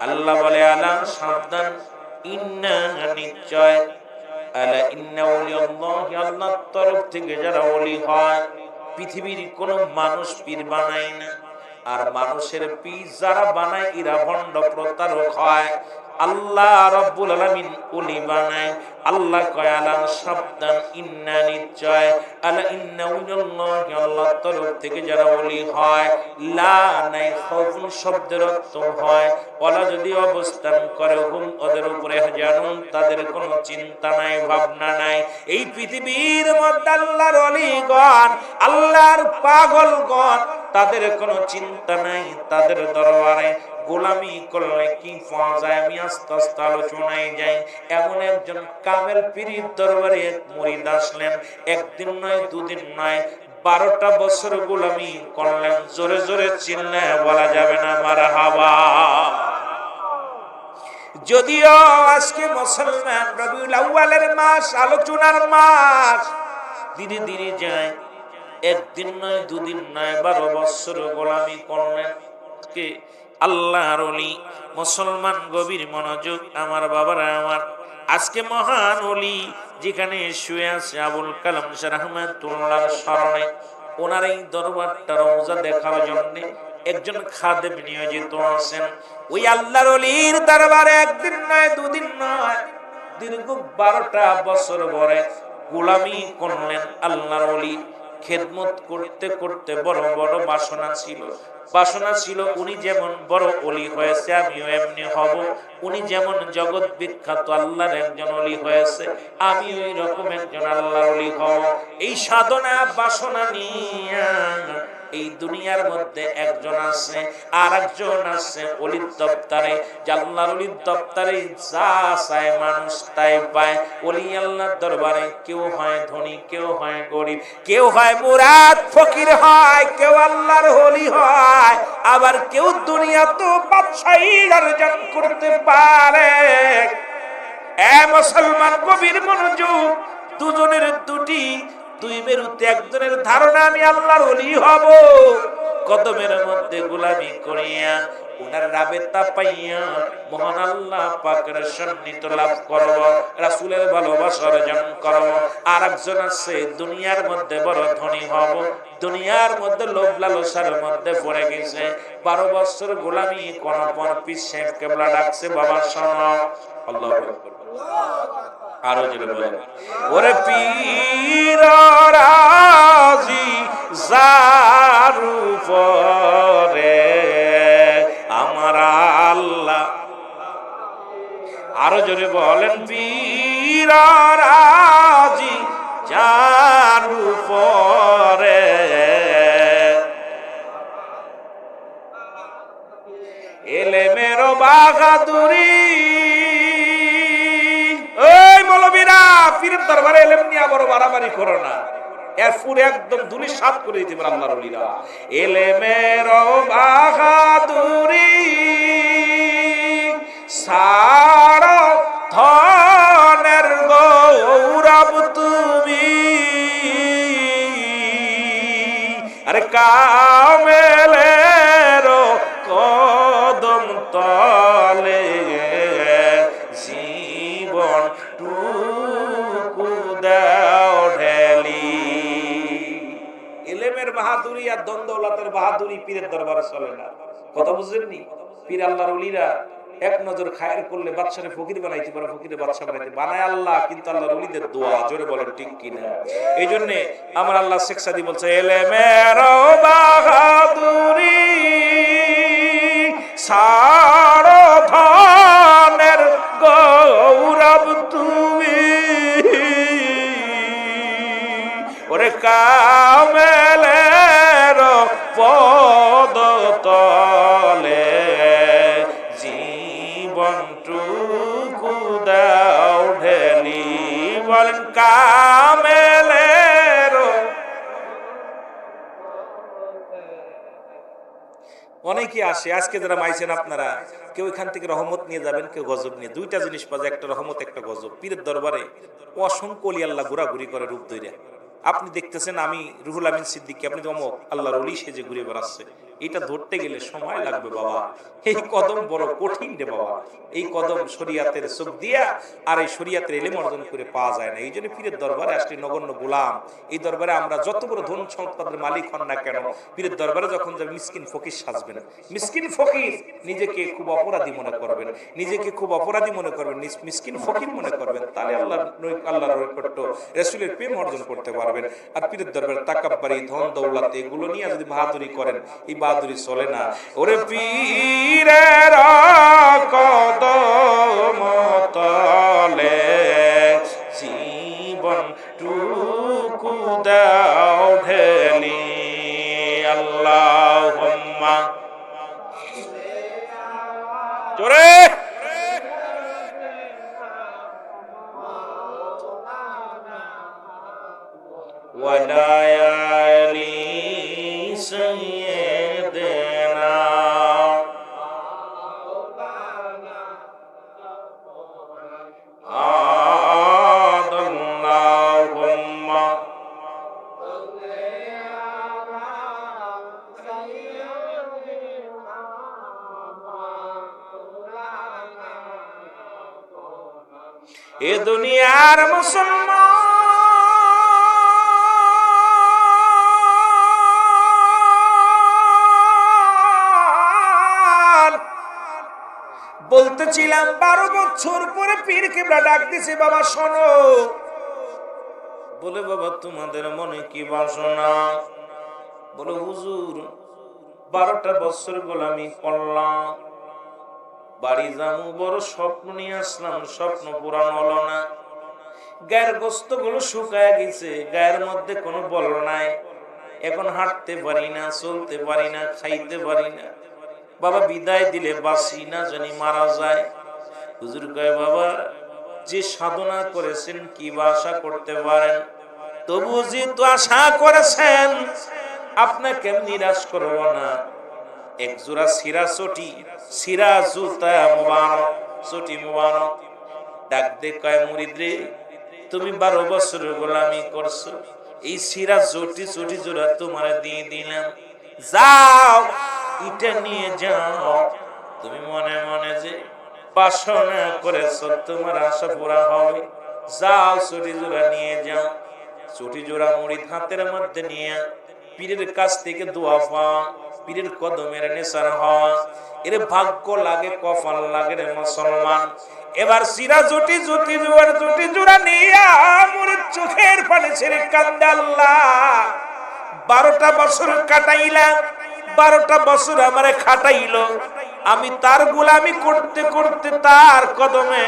আল্লাহ বলে আলা সাবধান, ইন্না নিশ্চয়, আলা ইন্না ওলিয়াল্লাহি, আল্লাহর তরফ থেকে যারা ওলি হয়, পৃথিবীর কোন মানুষ পীর বানায় না, আর মানুষের পীর যারা বানায় এরা ভণ্ড প্রতারক হয়। আল্লাহ রাব্বুল আলামিন ওলি বানায়। আল্লাহ কয় আলা সাবধান, ইন্না নিশ্চয়, আলা ইন্না ওলিয়াল্লাহি, আল্লাহর তরফ থেকে যারা ওলি হয়, লা নাই খাউফুন শব্দের অর্থ হয় ওলা, যদি অবস্থান করে হুম ওদের উপরে জানুন, তাদের কোনো চিন্তা নাই, ভাবনা নাই। এই পৃথিবীর মধ্যে আল্লাহর ওলিগণ, আল্লাহর পাগলগণ, তাদের কোনো চিন্তা নাই। তাদের দরবারে গোলামি করলে কি পাওয়া যায় আমি আস্তে আস্তে আলোচনায় যাই। এমন একজন কামেল পীরের দরবারে এক মুরিদ আসলেন, একদিন নয় দুদিন নয়, 12টা বছর গোলামি করলেন। জোরে জোরে চিল্লায় বলা যাবে না মারহাবা। যদিও আজকে মুসলমান রবিউল আউয়ালের মাস, আলোচনার মাস, ধীরে ধীরে যায়। একদিন নয় দুদিন নয় 12 বছর গোলামি করলেন কে? আল্লাহর ওলি। মুসলমান গভীর মনোযোগ আমার বাবারা আমার। আজকে মহান ওলি যেখানে শুয়ে আছে আবুল কালাম শাহ রাহমাতুল্লাহর স্মরণে, ওনার এই দরবারটা রওজা দেখার জন্য একজন খাদেম নিয়োজিত আছেন। ওই আল্লাহর ওলির দরবারে একদিন নয় দুদিন নয়, দীর্ঘ 12টা বছর ধরে গোলামি করলেন আল্লাহর ওলি। খেদমত করতে করতে বড় বড় বাসনা ছিল। বাসনা ছিল উনি যেমন বড় ওলি হয়েছে আমিও এমনি হব, উনি যেমন জগৎ বিখ্যাত আল্লাহর একজন ওলি হয়েছে আমি ওই রকম একজন আল্লাহর ওলি হব। এই সাধনা বাসনা নিয়ে এই দুনিয়ার মধ্যে একজন আছে, আর একজন আছে ওলির দপ্তরে। আল্লাহর ওলির দপ্তরে যা চায় মানুষ তাই পায়। ওলি আল্লাহর দরবারে কেউ হয় ধনী, কেউ হয় গরিব, কেউ হয় মুরাদ ফকির হয়, কেউ আল্লাহর ওলি হয়, আবার কেউ দুনিয়া তো বাদশাহী অর্জন করতে পারে। এ মুসলমান গভীর মনোযোগ। দুজনের দুই মেরুতে একজনের ধারণা আমি আল্লাহর ওলি হব, কদমের মধ্যে গোলামি করিয়া উনার রাবেতা পাইয়া মহান আল্লাহ পাকের সান্নিধ্য লাভ করব, রাসূলের ভালোবাসা অর্জন করব। আর একজন আছে দুনিয়ার মধ্যে বড় ধনী হব, দুনিয়ার মধ্যে লোভ লালসার মধ্যে পড়ে গেছে। 12 বছর গোলামি করার পর পীর সাহেব কেবলা ডাকছে, বাবা শোনো। আল্লাহু আকবার। আরো জোরে বলেন, ওরে পীর রাজি যার উপরে আমার আল্লাহ। আরো জোরে বলেন, পীর রাজি যার উপরে এলেমের বাহাদুরি। ওই মৌলবীরা পীরের দরবারে এলেম নিয়ে বড় বাড়াবাড়ি করো না, এরপরে একদম দুলি সাত করে দিতে পারে আল্লাহর ওলিরা। এলেমের বাহাদুরি সারা ধনের গৌরব তুমি, আরে কামেলের কদম তলে জীবন টুকু দাও ঢেলি। এলেমের বাহাদুরি আর দ্বন্দ্বলাতের বাহাদুরি পীরের দরবারে চলে না। কথা বুঝলেননি? পীর আল্লাহর ওলিরা এক নজর খায়ের করলে বাদশারে ফকির বানাইতে পারে, ফকিরে বাদশা বানাইতে বানায় আল্লাহ, কিন্তু আল্লাহর ওলিদের দোয়া। জোরে বলেন ঠিক কিনা? এই জন্য আমার আল্লাহ শেখ সাদি বলছে, এলেমের বাহাদুরি সারা ধনের গৌরব তুমি, ওরে কামেলের পদ তলে জীবনটুকু দাও ঢেলি, বলেন কামেলের। অনেকে আসে আজকে যারা মাইছেন আপনারা, কেউ এখান থেকে রহমত নিয়ে যাবেন, কেউ গজব নিয়ে। দুইটা জিনিস পাওয়া, একটা রহমত একটা গজব। পীরের দরবারে অসংখ্য অলি আল্লাহ ঘোরাঘুরি করে রূপ ধরে। আপনি দেখতেছেন আমি রুহুল আমিন সিদ্দিকী, আপনি তো অমক আল্লাহর অলি সেজে ঘুরে বেড়াচ্ছে। এটা ধরতে গেলে সময় লাগবে বাবা। এই কদম বড় কঠিন রে বাবা। এই কদম শরিয়াতের চোখ দিয়া আর এই শরিয়াতের ইলম অর্জন করে পাওয়া যায় না। এই জন্য পীরের দরবারে আসলে নগণ্য গোলাম। এই দরবারে আমরা যত বড় ধন সম্পদের মালিক হন না কেন, পীরের দরবারে যখন যাবেন মিসকিন ফকির সাজবেন। মিসকিন ফকির নিজেকে খুব অপরাধী মনে করবেন, নিজেকে খুব অপরাধী মনে করবেন, মিসকিন ফকির মনে করবেন। তাহলে আল্লাহর নৈকট্য, রাসূলের প্রেম অর্জন করতে পারবেন। আর পীরের দরবারে তাকাব্বুরি, ধন দৌলত এগুলো নিয়ে যদি বাহাদুরি করেন, এই বাহাদুরি চলে না। ওরে পীরের কদম তলে জীবনটুকু দাও ঢেলি, আল্লাহুম্মা জোরে ওয়ালায়ালি সাইয়্যিদিনা আল্লাহুম্মা এ দুনিয়ার মুসলমান বলতেছিলাম 12 বছর পরে পীর কেবলা ডাক দিছে, বাবা শোনো। বলে বাবা তোমাদের মনে কি বাসনা? বলে হুজুর 12টা বছর গোলামি করলাম, বাড়ি যাবো বড় স্বপ্ন নিয়ে আসলাম, স্বপ্ন পূরণ হলো না। গায়ের গোস্ত গুলো শুকায় গেছে, গায়ের মধ্যে কোনো বল নাই, এখন হাঁটতে পারি না, চলতে পারি না, খাইতে পারি না। বাবা বিদায় দিলে বাঁচি না জানি মারা যায়। হুজুর কয় বাবা যে সাধনা করেছেন কি বা আশা করতে পারেন? তবু যেহেতু আশা করেছেন আপনাকে নিরাশ করব না। এক জোড়া সিরা চটি, সিরা জুতা মুবারক, চটি মুবারক। ডাক দে কয় মুরিদ রে, তুমি 12 বছর গোলামি করছো, এই সিরা চটি চটি জোড়া তোমার দিয়ে দিলাম, যাও এটা নিয়ে যাও। তুমি মনে মনে যে বাসনা করেছো তোমার আশা পুরা হবে, যাও চটি জোড়া নিয়ে যাও। চটি জোড়া মুরিদ হাতের মধ্যে নিয়ে পীরের কাছ থেকে দোয়া পাওয়া, পীরের কদমের নেশার হওয়া, এর ভাগ্য লাগে, কপাল লাগে রে মুসলমান। এবার সিরা জুটি জুটি জোয়ার জুটি জোড়া নিয়া মুরিদ চোখের পানি ছেড়ে কান্দে, আল্লাহ 12টা বছর কাটাইলাম, 12টা বছর আমারে খাটাইলো, আমি তার গোলামি করতে করতে তার কদমে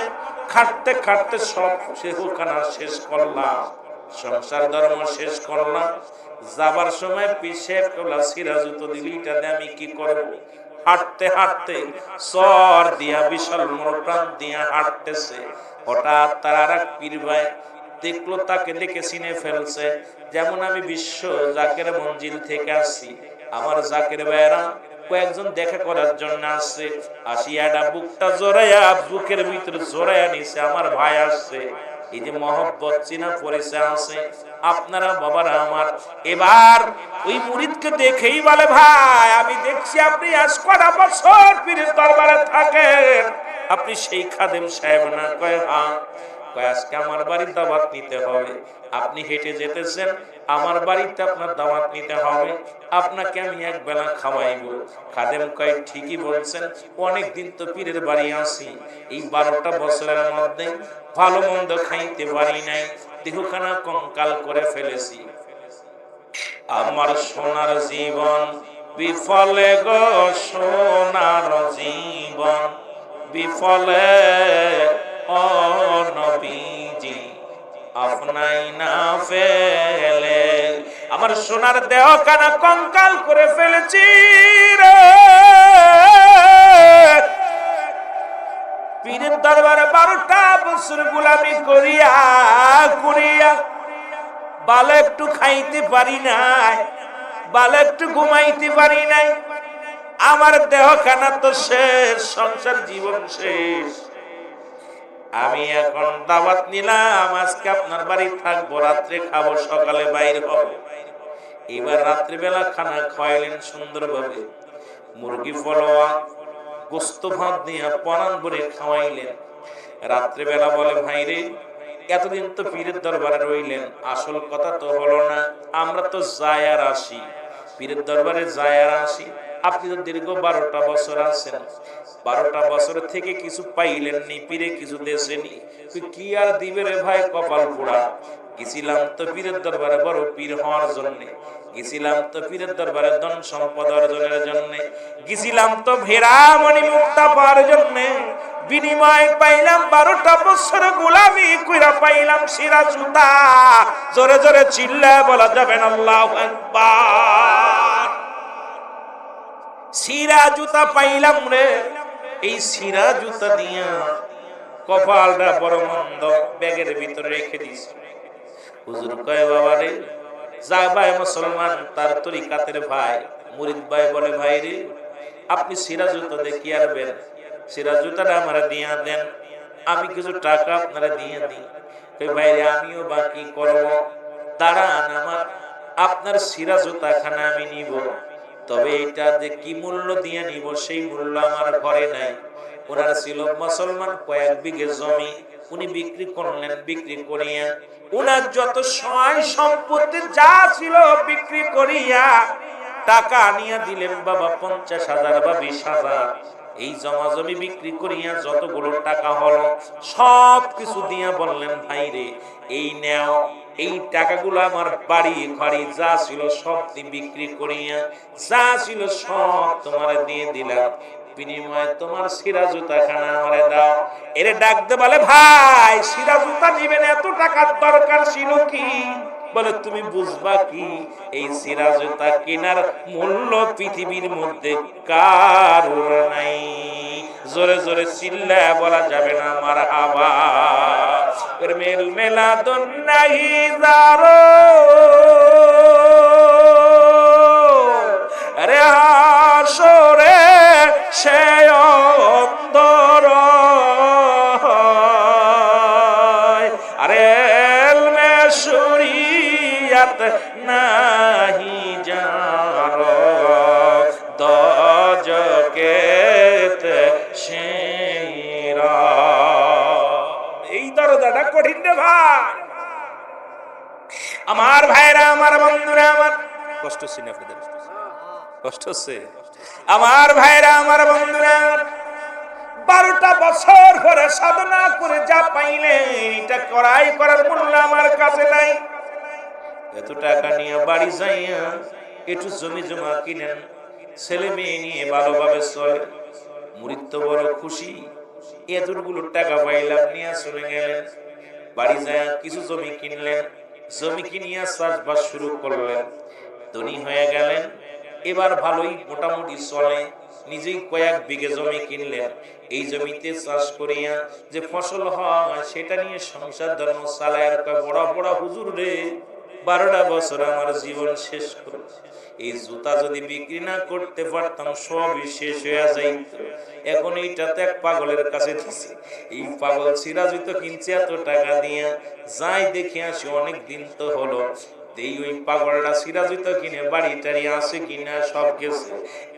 খাটতে খাটতে সব শেখখানা শেষ করলাম, সংসার ধর্ম শেষ করলাম। যাবার সময় পিছে কোলা সিরা জুতো দিলি, এটা দিয়ে আমি কি করব? হাঁটতে হাঁটতে সর দিয়া বিশাল মোরপ্রাণ দিয়া হাঁটতেছে। হঠাৎ তার আর এক পীর ভাই দেখলো, তাকে দেখে চিনে ফেলছে। যেমন আমি বিশ্ব জাকের মঞ্জিল থেকে আসছি, আমার জাকের ভাইরা কয়েকজন দেখা করার জন্য আসছে। আসিয়াটা বুকটা জোরাইয়া, বুকের ভিতরে জোরাইয়া নিছে, আমার ভাই আসছে। এই যে মহব্বত চিনা পরিচয় আছে আপনারা বাবারা আমার। এবার ওই মুরিদকে দেখেই বলে, ভাই আমি দেখছি আপনি আজ কটা বছর পীরের দরবারে থাকেন, আপনি সেই খাদেম সাহেব না? কয় হ্যাঁ। কয় আজকে আমার বাড়ির দাওয়াত নিতে হবে, আপনি হেঁটে যেতেছেন, আমার বাড়িতে আপনার দাওয়াত নিতে হবে, আপনাকে আমি এক বেলা খাওয়াইবো। খাদেম কয় ঠিকই বলছেন, অনেক দিন তো পীরের বাড়ি আসি, এই 12টা বছরের মধ্যে ভালো মন্দ খাইতে পারি নাই, দেহখানা কঙ্কাল করে ফেলেছি। আমার সোনার জীবন বিফলে গো, সোনার জীবন বিফলে, ও নবীজি আপনাই না ফেলে, আমার সোনার দেহ কানা কঙ্কাল করে ফেলেছি রে। পীরের দরবারে 12টা বছর গোলামি করিয়া করিয়া ভালো একটু খাইতে পারি নাই, ভালো একটু ঘুমাইতে পারি নাই। আমার দেহখানা তো শেষ, সংসার জীবন শেষ। আমি এখন দাওয়াত নিলাম, আজকে আপনার বাড়ি থাকবো, রাত্রে খাবো, সকালে বাইরে হবো। এবার রাত্রিবেলা খানা খাওয়াইলেন সুন্দরভাবে, মুরগি ফলোয়া গোস্ত ভাত দিয়ে পরান ভরে খাওয়াইলেন। রাত্রিবেলা বলে, ভাই রে, এতদিন তো পীরের দরবারে রইলেন, আসল কথা তো হলো না। আমরা তো যাই আর আসি, পীরের দরবারে যাই আর আসি। আপনি তো দীর্ঘ 12টা বছর আছেন, 12টা বছর থেকে কিছু পাইলেন নি, পীরে কিছু দেশেনি, কি আর দিবে রে ভাই, কপাল পোড়া। গেছিলাম তো পীরের দরবারে বড় পীর হওয়ার জন্য, গেছিলাম তো পীরের দরবারে ধন সম্পদ অর্জনের জন্য, গেছিলাম তো ভেড়ামণি মুক্তা পাওয়ার জন্য। বিনিময় পাইলাম 12টা বছর গোলামি কইরা পাইলাম সিরা জুতা। জোরে জোরে চিল্লায় বলা যাবে না আল্লাহু আকবার। সিরা জুতা পাইলাম রে, এই সিরা জুতা দিয়া কপালটা বড় মন্দ ব্যাগের ভিতরে রেখে দিছি। হুজুর কয়, বাবা রে, যা ভাই মুসলমান, তার তরিকাতের ভাই মুরিদ ভাই বলে, ভাই রে, আপনি সিরা জুতা দেখি আরবেন, সিরা জুতাটা আমার দিয়া দেন, আমি কিছু টাকা আপনারা দিয়ে দিই। কই, ভাই রে, আমিও বাকি করব, দাঁড়ান, আমার আপনার সিরা জুতা খানা আমি নিব, তবে এটা যে কি মূল্য দিয়ে নিব সেই মূল্য আমার ঘরে নাই। ওনার ছিল মুসলমান কয়েক বিঘে জমি, উনি বিক্রি করলেন, বিক্রি করিয়া উনার যত সয় সম্পত্তি যা ছিল বিক্রি করিয়া টাকা আনিয়া দিলেন বাবা 50,000 বা 20,000। এই জমা জমি বিক্রি করিয়া যতগুলো টাকা হলো সব কিছু দিয়া বললেন, ভাই রে, এই নেও, এই টাকাগুলো আমার বাড়ি ঘড়ি যা ছিল সব বিক্রি করিয়া যা ছিল সব তোমার দিয়ে দিলাম, বিনিময়ে তোমার সিরা জুতা খানা আমারে দাও। এরে ডাকতে বলে, ভাই, সিরা জুতা নিবেন, এত টাকার দরকার ছিল কি? বলে, তুমি বুঝবা কি, এই সিরা জুতা কেনার মূল্য পৃথিবীর মধ্যে কারোর নাই। জোরে জোরে চিল্লায় বলা যাবে না মারহাবা। মেল মেলাদুন নাহি জারো, আরে হাসরে সে অন্তর, আরে এলমে শরীয়ত নাহি জারো, দজকেতে শিরা। এই দরজাটা কঠিন রে ভাই। আমার ভাইরা, আমার বন্ধুরা, আমার কষ্ট হচ্ছে না আপনাদের? কষ্ট হচ্ছে? আমার ভাইরা, আমার বন্ধুরা, 12টা বছর পরে সাধনা করে যা পাইলে, এটা করাই করার মূল্য আমার কাছে নাই। এত টাকা নিয়ে বাড়ি যাইয়া একটু জমি জমা কিনেন, ছেলে মেয়ে নিয়ে ভালোভাবে চলে। মুরিদ তো বড় খুশি, এতগুলো টাকা পাইলাম, নিয়ে চলে গেলেন। বাড়ি যায় কিছু জমি কিনলেন, জমি কিনিয়া চাষবাস শুরু করলেন, ধনী হয়ে গেলেন। এবার ভালোই মোটামুটি চলে, নিজেই কয়েক বিঘে জমি কিনলেন। এই জমিতে চাষ করিয়া যে ফসল হয় সেটা নিয়ে সংসার ধর্ম চালায়। বড় বড় হুজুর রে, 12টা বছর আমার জীবন শেষ করে, এই জুতা যদি বিক্রি না করতে পারতাম সবই শেষ হয়ে যাইত। এখন এইটাতে এক পাগলের কাছে দিছি, এই পাগল সিরা জুতো কিনছে এত টাকা দিয়া, যাই দেখে আসি, অনেক দিন তো হলো। এই ওই পাগলটা সিরা জুতো কিনে বাড়ি টাড়ি আসে কিনা সব গেছে।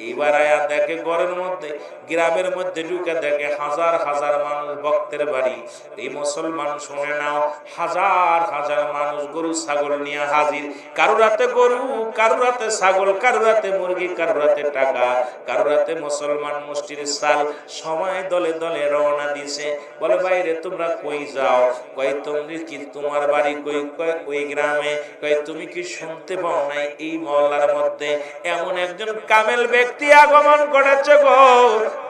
এবার আয়া দেখে ঘরের মধ্যে, গ্রামের মধ্যে ঢুকে দেখে হাজার হাজার মানুষ ভক্তের বাড়ি। এই মুসলমান শুনে নাও, হাজার হাজার মানুষ গরু ছাগল নিয়ে হাজির। কারোর হাতে গরু, কারোর হাতে ছাগল, কারোর হাতে মুরগি, কারোর হাতে টাকা, কারোর হাতে মুসলমান মুষ্টির চাল। সময় দলে দলে রওনা দিছে। বলে, বাইরে তোমরা কই যাও? কই, তুমি কি, তোমার বাড়ি কই? কয় ওই গ্রামে। কয়, তুমি কি শুনতে পাও নাই এই মহল্লার মধ্যে এমন একজন কামেল ব্যক্তি আগমন করেছে গো,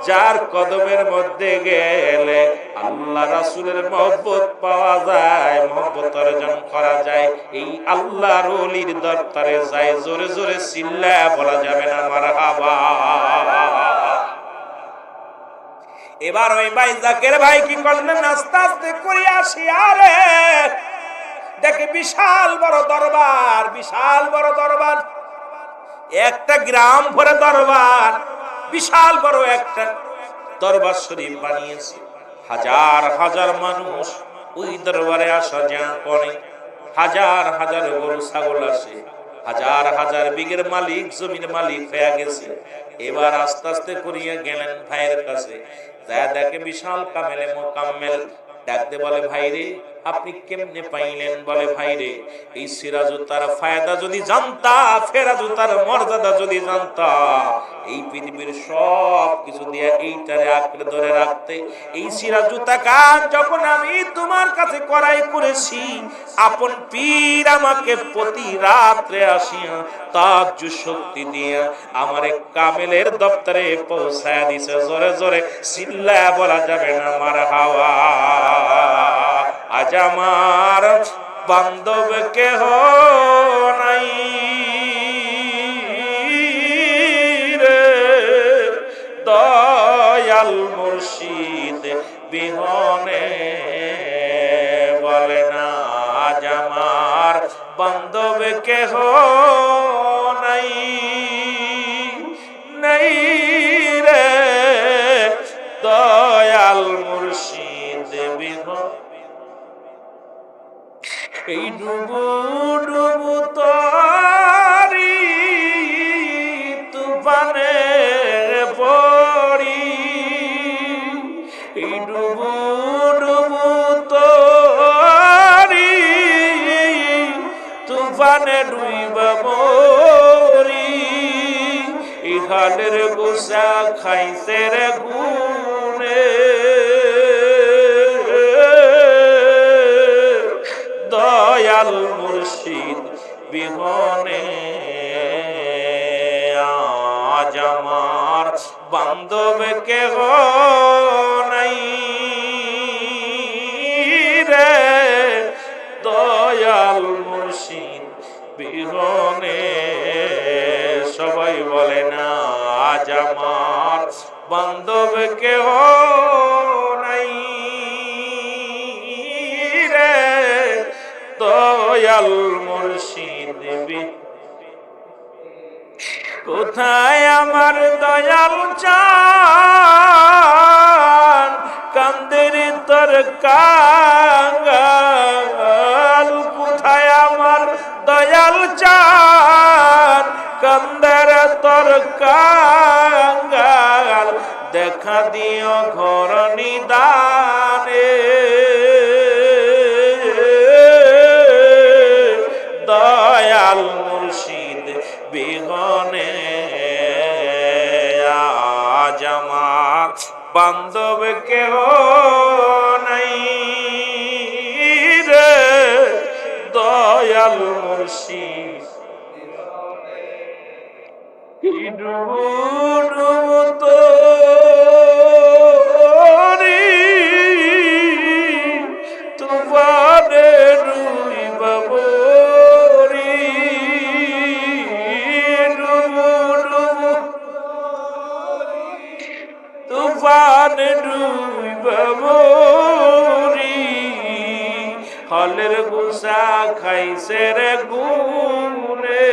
যার কদমের মধ্যে গেলে আল্লাহ রাসূলের মহব্বত পাওয়া যায়, মহব্বত অর্জন করা যায়। এই আল্লাহর ওলির দরবারে যায়। জোরে জোরে চিল্লায়া বলা যাবে না মারহাবা। এবার ওই ভাই জাকের ভাই কি করলেন, আস্তে আস্তে করে আসি, আরে দেখে বিশাল বড় দরবার, বিশাল বড় দরবার, একটা গ্রাম ভরে দরবার, বিশাল বড় একটা দরবার শরীফ বানিয়েছে। হাজার হাজার মানুষ ওই দরবারে আসা যাওয়া করে, হাজার হাজার গরু ছাগল আসে, হাজার হাজার বিঘের মালিক, জমির মালিক হয়ে গেছে। এবার আস্তে আস্তে করিয়া গেলেন ভাইয়ের কাছে, যা দেখে বিশাল কামেলে মোকাম্মেল, ডাকতে বলে ভাইরে আপনি কেমনে পাইলেন? বলে ভাইরে এই সিরাজুতার ফায়দা যদি জানতা, ফেরাজুতার মর্যাদা যদি জানতা, এই পৃথিবীর সব কিছু দিয়ে এইটারে আঁকড়ে ধরে রাখতে। এই সিরাজুতা কাজ যখন আমি তোমার কাছে করাই করেছি, আপন পীর আমাকে প্রতি রাত্রে আসিয়া তাজ্জুদ শক্তি দিয়া আমারে কামেলের দপ্তরে পৌঁছায় দিছে। জোরে জোরে চিল্লায়া বলা যাবে না মারহাবা। আজ আমার বান্ধব কেহ নাই রে, দয়াল মুর্শিদ বিহনে, বলে না আজ আমার বান্ধব কেহ নাই, নাই রে দয়াল মুর্শিদ বিহনে। এই ডুবু ডুবু তরি তুফানে পড়ি, এই ডুবু ডুবু তরি তুফানে ডুইবা মরি, এই হালের গোসা খাইছে রে গুনে, দয়াল মুর্শিদ বিহনে আজ আমার বান্ধব কেহ নাই রে, দয়াল মুর্শিদ বিহনে। সবাই বলে না আজ আমার বান্ধব কেহ নাই রে, দয়াল মুর্শিদ। কোথায় আমার দয়াল চান, কান্দের তোর কাঙ্গাল, কোথায় আমার দয়াল চান, কান্দের তোর কাঙ্গাল, দেখা দিও ঘর নিদানে, দয়াল মুর্শিদ বিহনে আজ আমার বান্ধব কেহ নাই রে, দয়াল মুর্শিদ। ডুবু ডুবু তরি তুফানে ডুইবা মরি, ডুবু ডুবু তুফানে ডুইবা মরি, হলের গুসা খাইছে রে গুনে,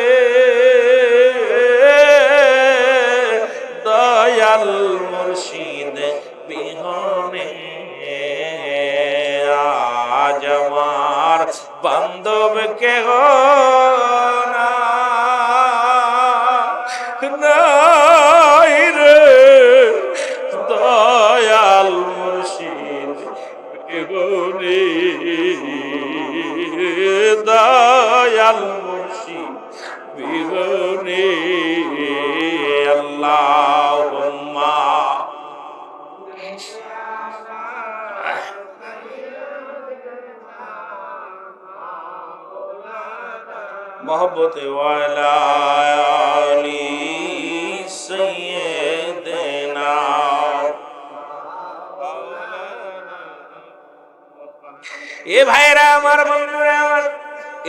দয়াল মুর্শিদ বিহনে আজ আমার বান্ধব কেহ নাই রে, দয়াল মুর্শিদ বিহনে, দয়াল মুর্শিদ বিহনে। আল্লাহুম্মা मोहब्बत वाला अली सैयदना। এ ভাইরা আমার, বন্ধুরা আমার,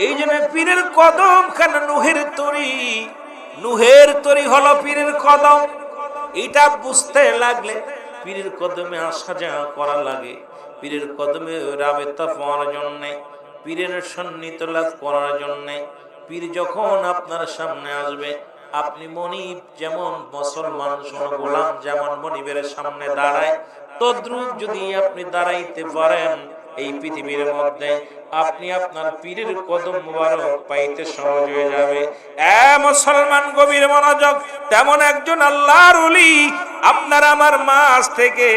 এই জন্য পীরের কদম খানা নুহের তরি, নুহের তরি হলো পীরের কদম। এটা বুঝতে লাগলে পীরের কদমে আসা যাওয়া করা লাগে, পীরের কদমে রাবেতা পাওয়ার জন্যে, পীরের সান্নিধ্য লাভ করার জন্যে। পীর যখন আপনার সামনে আসবে, আপনি মনিব যেমন মুসলমান গোলাম যেমন মনিবের সামনে দাঁড়ায়, তদ্রুপ যদি আপনি দাঁড়াইতে পারেন এই পৃথিবীর মধ্যে, আপনি আপনার পীরের কদম মুবারক পাইতে সহজ হয়ে যাবে। এ মুসলমান গভীর মনোযোগ, তেমন একজন আল্লাহর ওলি আপনার আমার মাঝ থেকে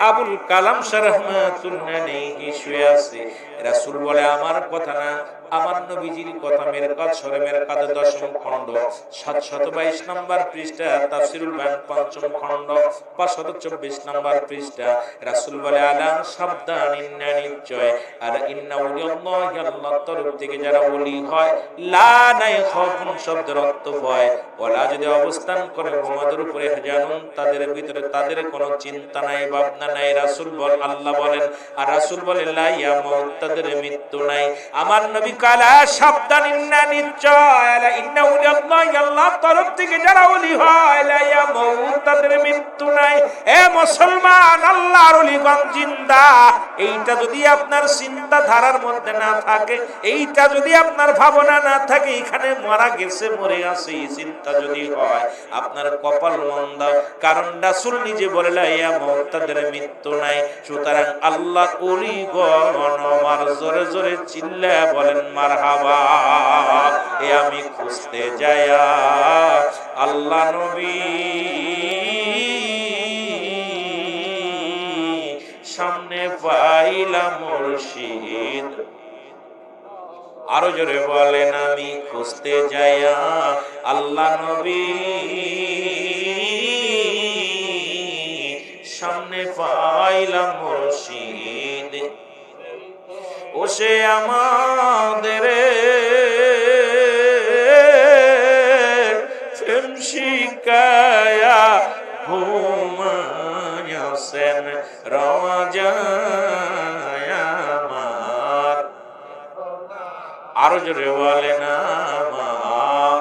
আবুল কালাম শাহ রাহমাতুল্লাহ আলাইহি শুয়ে আছে। রাসূল বলে আমার কথা না, আমার নবীজির কথা। মেরকাত সূরা মেরকাত 10ম খণ্ড 722 নম্বর পৃষ্ঠা, তাফসীরুল বায়ান 5ম খণ্ড 524 নম্বর পৃষ্ঠা। রাসূল বলে আলা সাবধান, ইন্না নিশ্চয়, আর ইন্না উলিয়াল্লাহি আল্লাহর তরফ থেকে যারা ওলি হয়, লা নাই খাউফুন শব্দের অর্থ ভয়, ওলা যদি অবস্থান করে ঘুমাদের উপরে জানুন, তাদের ভিতরে তাদের কোনো চিন্তা নাই, ভাবনা নাই। রাসূল বল আল্লাহ বলেন, আর রাসূল বলে লা ইয়ামুত, তাদের মৃত্যু নাই। আমার নবী কালা সাবধান, ইন্না নিশ্চয়, আলা ইন্না উলিয়াল্লাহি আল্লাহর তরফ থেকে যারা ওলি হয়, লা ইয়ামুত, তাদের মৃত্যু নাই। এ মুসলমান, আল্লাহর ওলিগণ জিন্দা। এইটা যদি আপনার চিন্তা ধারার মধ্যে না থাকে, এইটা যদি আপনার ভাবনা না থাকে, এখানে মারা গেছে মরে আছে, এই চিন্তা যদি হয়, আপনার কপাল মন্দ। কারণ রাসূল নিজে বলে লা ইয়ামুত, তাদের মৃত্যু নাই। সুতরাং আল্লাহ ওলিগণ আমার জোরে জোরে চিল্লায়া বলেন মারহাবা। এ আমি খুঁজতে যায়া আল্লাহ নবী সামনে পাইলাম মুর্শিদ। আরো জোরে বলেন, আমি খুঁজতে যায়া আল্লাহ নবী সামনে পাইলাম মুর্শিদ। ও সে আমাদের প্রেম শিকায়া ঘুমায়াছেন রওজায় আমার। আরো জোরে বলেন আমার।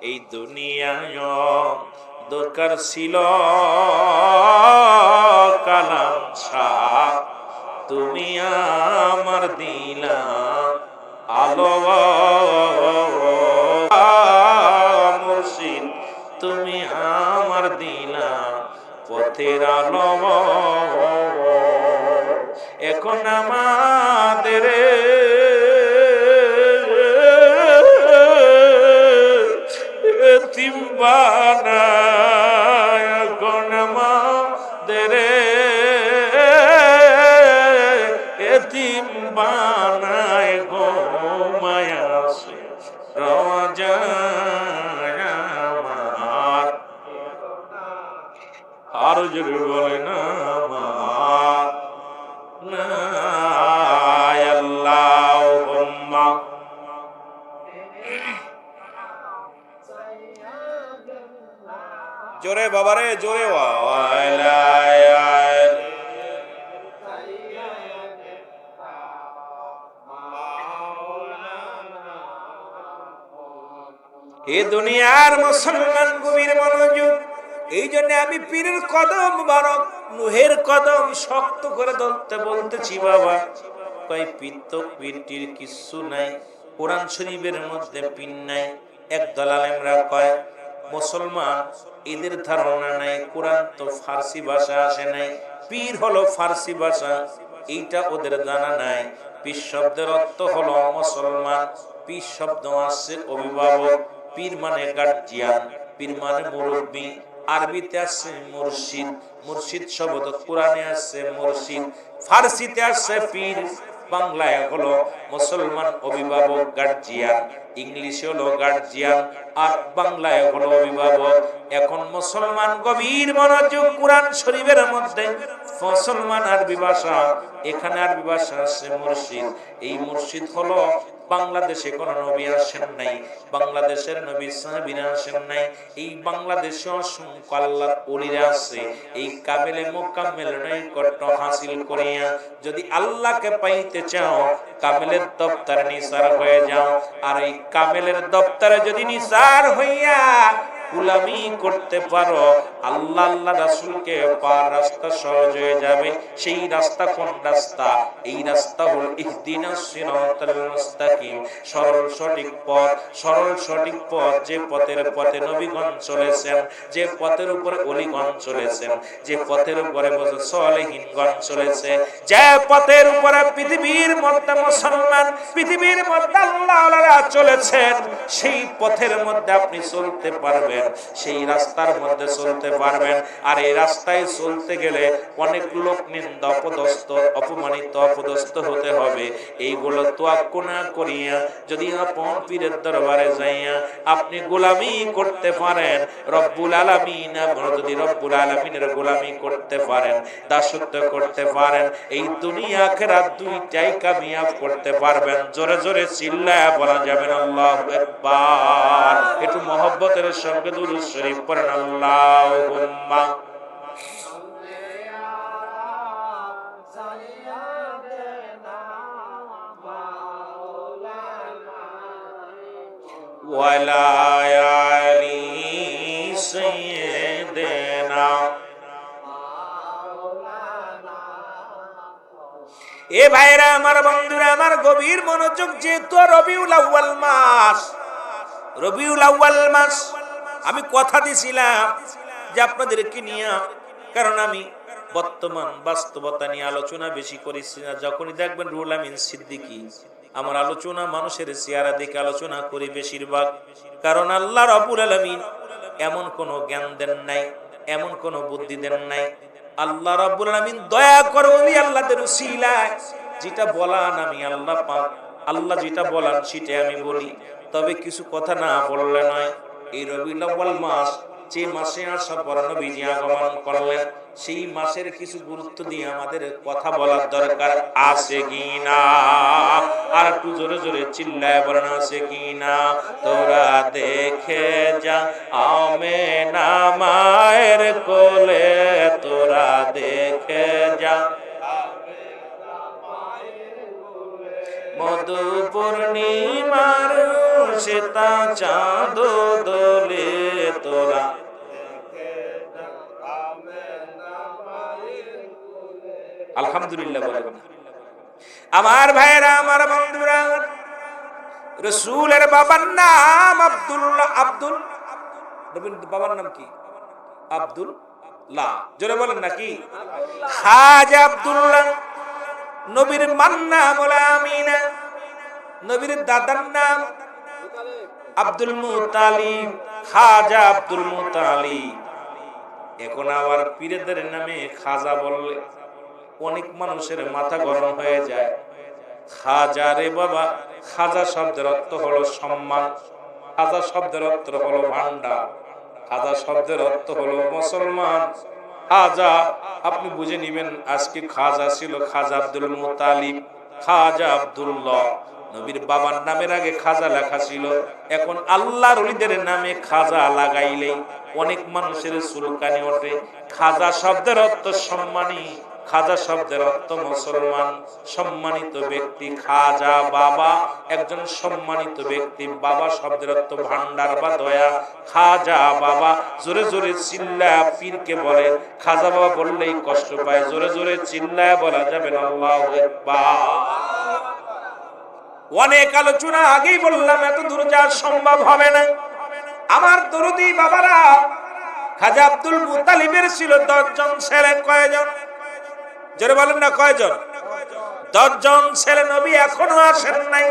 এই দুনিয়ায় দরকার ছিল কালাম শাহ, তুমি আমার দিলা আলো মুর্শিদ, তুমি আমার দিলা পথের আলো। এখন আমাদের এতিম বানায়, এখন আমাদের এতিম বানায় ঘুমায় আছে রওজায় আমার। আরো জোরে বলে না আমার। আল্লাহুম্মা জোরে বাবারে জোরে এ দুনিয়ার মুসলমান গভীর মনোযোগ। এই জন্য আমি পীরের কদম মুবারক, নুহের কদম শক্ত করে ধরতে বলতেছি বাবা। কই পীরটির কিছু নাই, কোরআন শরীফের মধ্যে পীর নাই। একদল আলেমরা কয় মুসলমান, এদের ধারণা নাই কোরআন তো ফার্সি ভাষা আসে নাই, পীর হলো ফার্সি ভাষা, এইটা ওদের জানা নাই। পীর শব্দের অর্থ হলো মুসলমান। পীর শব্দ আসছে অভিভাবক, পীর মানে গার্জিয়ান, পীর মানে মুরব্বী। আরবিতে আছে মুর্শিদ, মুর্শিদ শব্দ কোরআনে আছে মুর্শিদ, ফার্সিতে আছে পীর, বাংলায় হলো মুসলমান অভিভাবক গার্জিয়ান, ইংলিশে হলো গার্জিয়ান, আর বাংলায় হলো অভিভাবক। এখন মুসলমান গভীর মনোযোগ, কোরআন শরীফের মধ্যে মুসলমান আরবি ভাষা, এখানে আরবি ভাষা আছে মুর্শিদ। এই মুর্শিদ হলো বাংলাদেশে কোন নবী আসেন নাই, বাংলাদেশের নবী সাহাবীরা আসেন নাই। এই বাংলাদেশে অসংখ্য আল্লাহর ওলিরা আছে। এই কামেলে মুকাম্মেল নৈকট্য হাসিল করিয়া যদি আল্লাহকে পাইতে চাও, কামেলের দপ্তরে নিসার হয়ে যাও। আর এই কামেলের দপ্তরে যদি নিসার হইয়া গোলামি করতে পারো, আল্লাহ আল্লাহ রাসূলকে পাওয়ার রাস্তা সহজ হয়ে যাবে। সেই রাস্তা কোন রাস্তা? এই রাস্তা হল ইহদিনাস সিরাতাল মুস্তাকিম, সরল সঠিক পথ। সরল সঠিক পথ, যে পথে নবীগণ চলেছেন, যে পথের উপরে ওলিগণ চলেছেন, যে পথের উপরে সালেহীনগণ চলেছে, যে পথের উপরে পৃথিবীর মধ্যে মুসলমান, পৃথিবীর মধ্যে আল্লাহওয়ালারা চলেছেন, সেই পথের মধ্যে আপনি চলতে পারবেন, সেই রাস্তার মধ্যে চলতে পারবেন। আর এই রাস্তায় চলতে গেলে অনেক লোক নিন্দা, অপদস্থ, অপমানিত, অপদস্থ হতে হবে। এইগুলো তোয়াক্কু না করিয়া যদি আপন পীরের দরবারে যাইয়া আপনি গোলামি করতে পারেন, রব্বুল আলামিন, যদি রব্বুল আলামিনের গোলামি করতে পারেন, দাসত্ব করতে পারেন, এই দুনিয়া আখিরাত দুইটাই কামিয়াব করতে পারবেন। জোরে জোরে চিল্লায়া বলা যাবে না আল্লাহু আকবার। একটু মহব্বতের সঙ্গে দুরূদ শরীফ পড়েন, আল্লাহুম্মা ওয়ালা আলি সাইয়্যিদিনা। এ ভাইরা আমার, বন্ধুরা আমার, গভীর মনোযোগ। যেহেতু রবিউল আউয়াল মাস, রবিউল আউয়াল মাস, আমি কথা দিছিলাম যে আপনাদেরকে নিয়ে, কারণ আমি বর্তমান বাস্তবতা নিয়ে আলোচনা বেশি করেছি না। যখনই দেখবেন রুহুল আমিন সিদ্দিকী, আমার আলোচনা মানুষের চেহারা দেখে আলোচনা করি বেশিরভাগ। কারণ আল্লাহ রাব্বুল আলামিন এমন কোনো জ্ঞান দেন নাই, এমন কোনো বুদ্ধি দেন নাই। আল্লাহ রাব্বুল আলামিন দয়া করে ওলি আল্লাহদের উসিলায় যেটা বলান আমি আল্লাহ পাক, আল্লাহ যেটা বলান সেটা আমি বলি। তবে কিছু কথা না বললে নয়। এই রবিউল আউয়াল মাস, যে মাসে আসার পর নবীজি আগমন করলেন, সেই মাসের কিছু গুরুত্ব দিয়ে আমাদের কথা বলার দরকার আছে কিনা? আর একটু জোরে জোরে চিল্লায় বলেন, আছে কিনা? তোরা দেখে যা আমেনা মায়ের কোলে, তোরা দেখে যা মধু পূর্ণিমার শ্বেতা চাঁদ দোলে, তোরা। আলহামদুলিল্লাহ বলেন। আমার ভাইরা, আমার বন্ধুরা, রাসূলের বাবার নাম আব্দুল্লাহ। আব্দুল, নবীর বাবার নাম কি? আব্দুল্লাহ। জোরে বলেন নাকি? খাজা আব্দুল্লাহ। নবীর মার নাম হলো আমিনা। নবীর দাদার নাম আব্দুল মুতালিব, খাজা আব্দুল মুতালিব। এখন আবার পীরদের নামে খাজা বললে অনেক মানুষের মাথা গরম হয়ে যায়। খাজা রে বাবা, খাজা শব্দের অর্থ হলো সম্মান, খাজা শব্দের অর্থ হলো ভান্ডার, খাজা শব্দের অর্থ হলো মুসলমান। খাজা আপনি বুঝে নিবেন, আজকে খাজা ছিল খাজা আব্দুল মুতালিব, খাজা আব্দুল্লাহ। নবীর বাবার নামের আগে খাজা লেখা ছিল। এখন আল্লাহর ওলিদের নামে খাজা লাগাইলেই অনেক মানুষের চুলকানি ওঠে। খাজা শব্দের অর্থ সম্মানী, খাজা শব্দের অর্থ মুসলমান, সম্মানিত ব্যক্তি। খাজা বাবা, একজন সম্মানিত ব্যক্তি। বাবা শব্দের অর্থ ভান্ডার বা দয়া। খাজা বাবা, জোরে জোরে চিল্লায় পীরকে বলে। খাজা বাবা বললেই কষ্ট পায়, জোরে জোরে চিল্লায় বলা যাবে না আল্লাহু আকবার। অনেক আলোচনা আগেই বললাম, এত দূর যাওয়া সম্ভব হবে না। আমার দরদি বাবারা, খাজা আব্দুল মুতালিবের ছিল 10 জন ছেলে। কয়জন? জোরে বলেন না, কয়জন? 10 জন ছেলে। নবী এখনো আসেন নাই,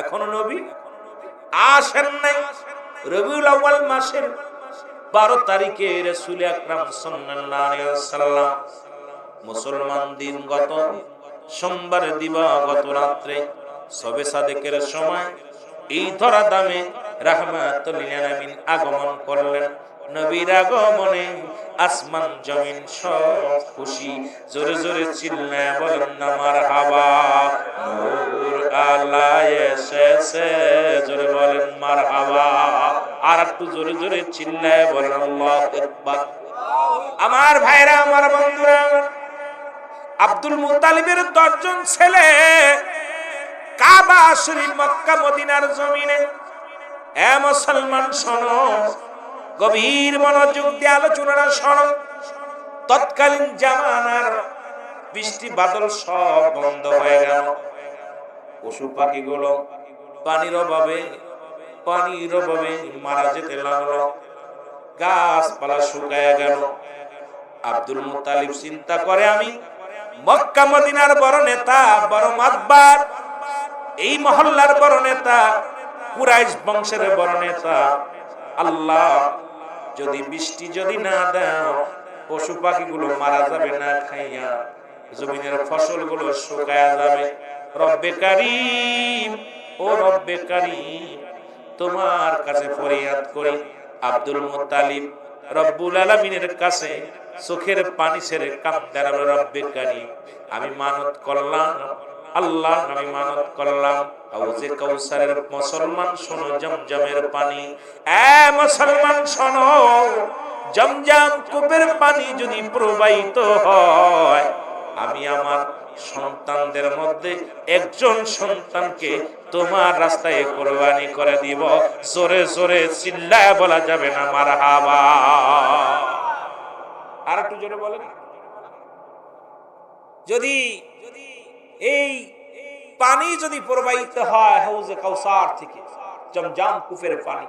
এখনো নবী আসেন নাই। রবিউল আউয়াল মাসের 12 তারিখে রাসূল আকরাম সাল্লাল্লাহু আলাইহি ওয়াসাল্লাম মুসলমান দিন গত সোমবার দিবাগত রাত্রে সবে সাদেকের সময় এই ধরা দামে রাহমাতুল লিল আলামিন আগমন করলেন। নবীর আগমনে আসমান জমিন সব খুশি। জোরে জোরে চিল্লায় বলেন না মারহাবা। নূর আলায় এসেছে, জোরে বলেন মারহাবা। আর একটু জোরে জোরে চিল্লায় বলেন আল্লাহু আকবার। আমার ভাইরা, আমার বন্ধুরা, আব্দুল মুতালিবের 10 জন ছেলে কাবা শরীফ, মক্কা মদিনার জমিনে। এ মুসলমান শোনো, গভীর মনোযোগ দিয়ে আলোচনা শোনো। তৎকালীন জামানার বৃষ্টি বাদল সব বন্ধ হয়ে গেল। পশু পাখিগুলো পানির অভাবে মারা যেতে লাগলো। গাছপালা শুকায় গেল। আব্দুল মুত্তালিব চিন্তা করে, আমি মক্কা মদিনার বড় নেতা, বড় মাতবার, এই মহল্লার বড় নেতা, কুরাইশ বংশের বড় নেতা। আল্লাহ, যদি বৃষ্টি যদি না দাও, পশু পাখিগুলো মারা যাবে না খাইয়া, জমিনের ফসলগুলো শুকায়া যাবে। রব্বে কারীম, ও রব্বে কারীম, তোমার কাছে ফরিয়াদ করি। আব্দুল মুত্তালিব রব্বুল আলামিনের কাছে চোখের পানি ছেড়ে কাঁদতে লাগলো, রব্বে কারীম, আমি মানত করলাম, আল্লাহ আমি মানত করলাম, হাউজে কাউসারের মুসলমান শোনো, জমজমের পানি, এ মুসলমান শোনো, জমজম কূপের পানি যদি প্রবাহিত হয়, আমি আমার সন্তানদের মধ্যে একজন সন্তানকে তোমার রাস্তায় কোরবানি করে দিব। জোরে জোরে চিল্লায় বলা যাবে না মারহাবা? আর একটু জোরে বলেন। যদি এই পানি যদি প্রবাহিত হয় হাউজে কাউসার থেকে, জমজম কূপের পানি,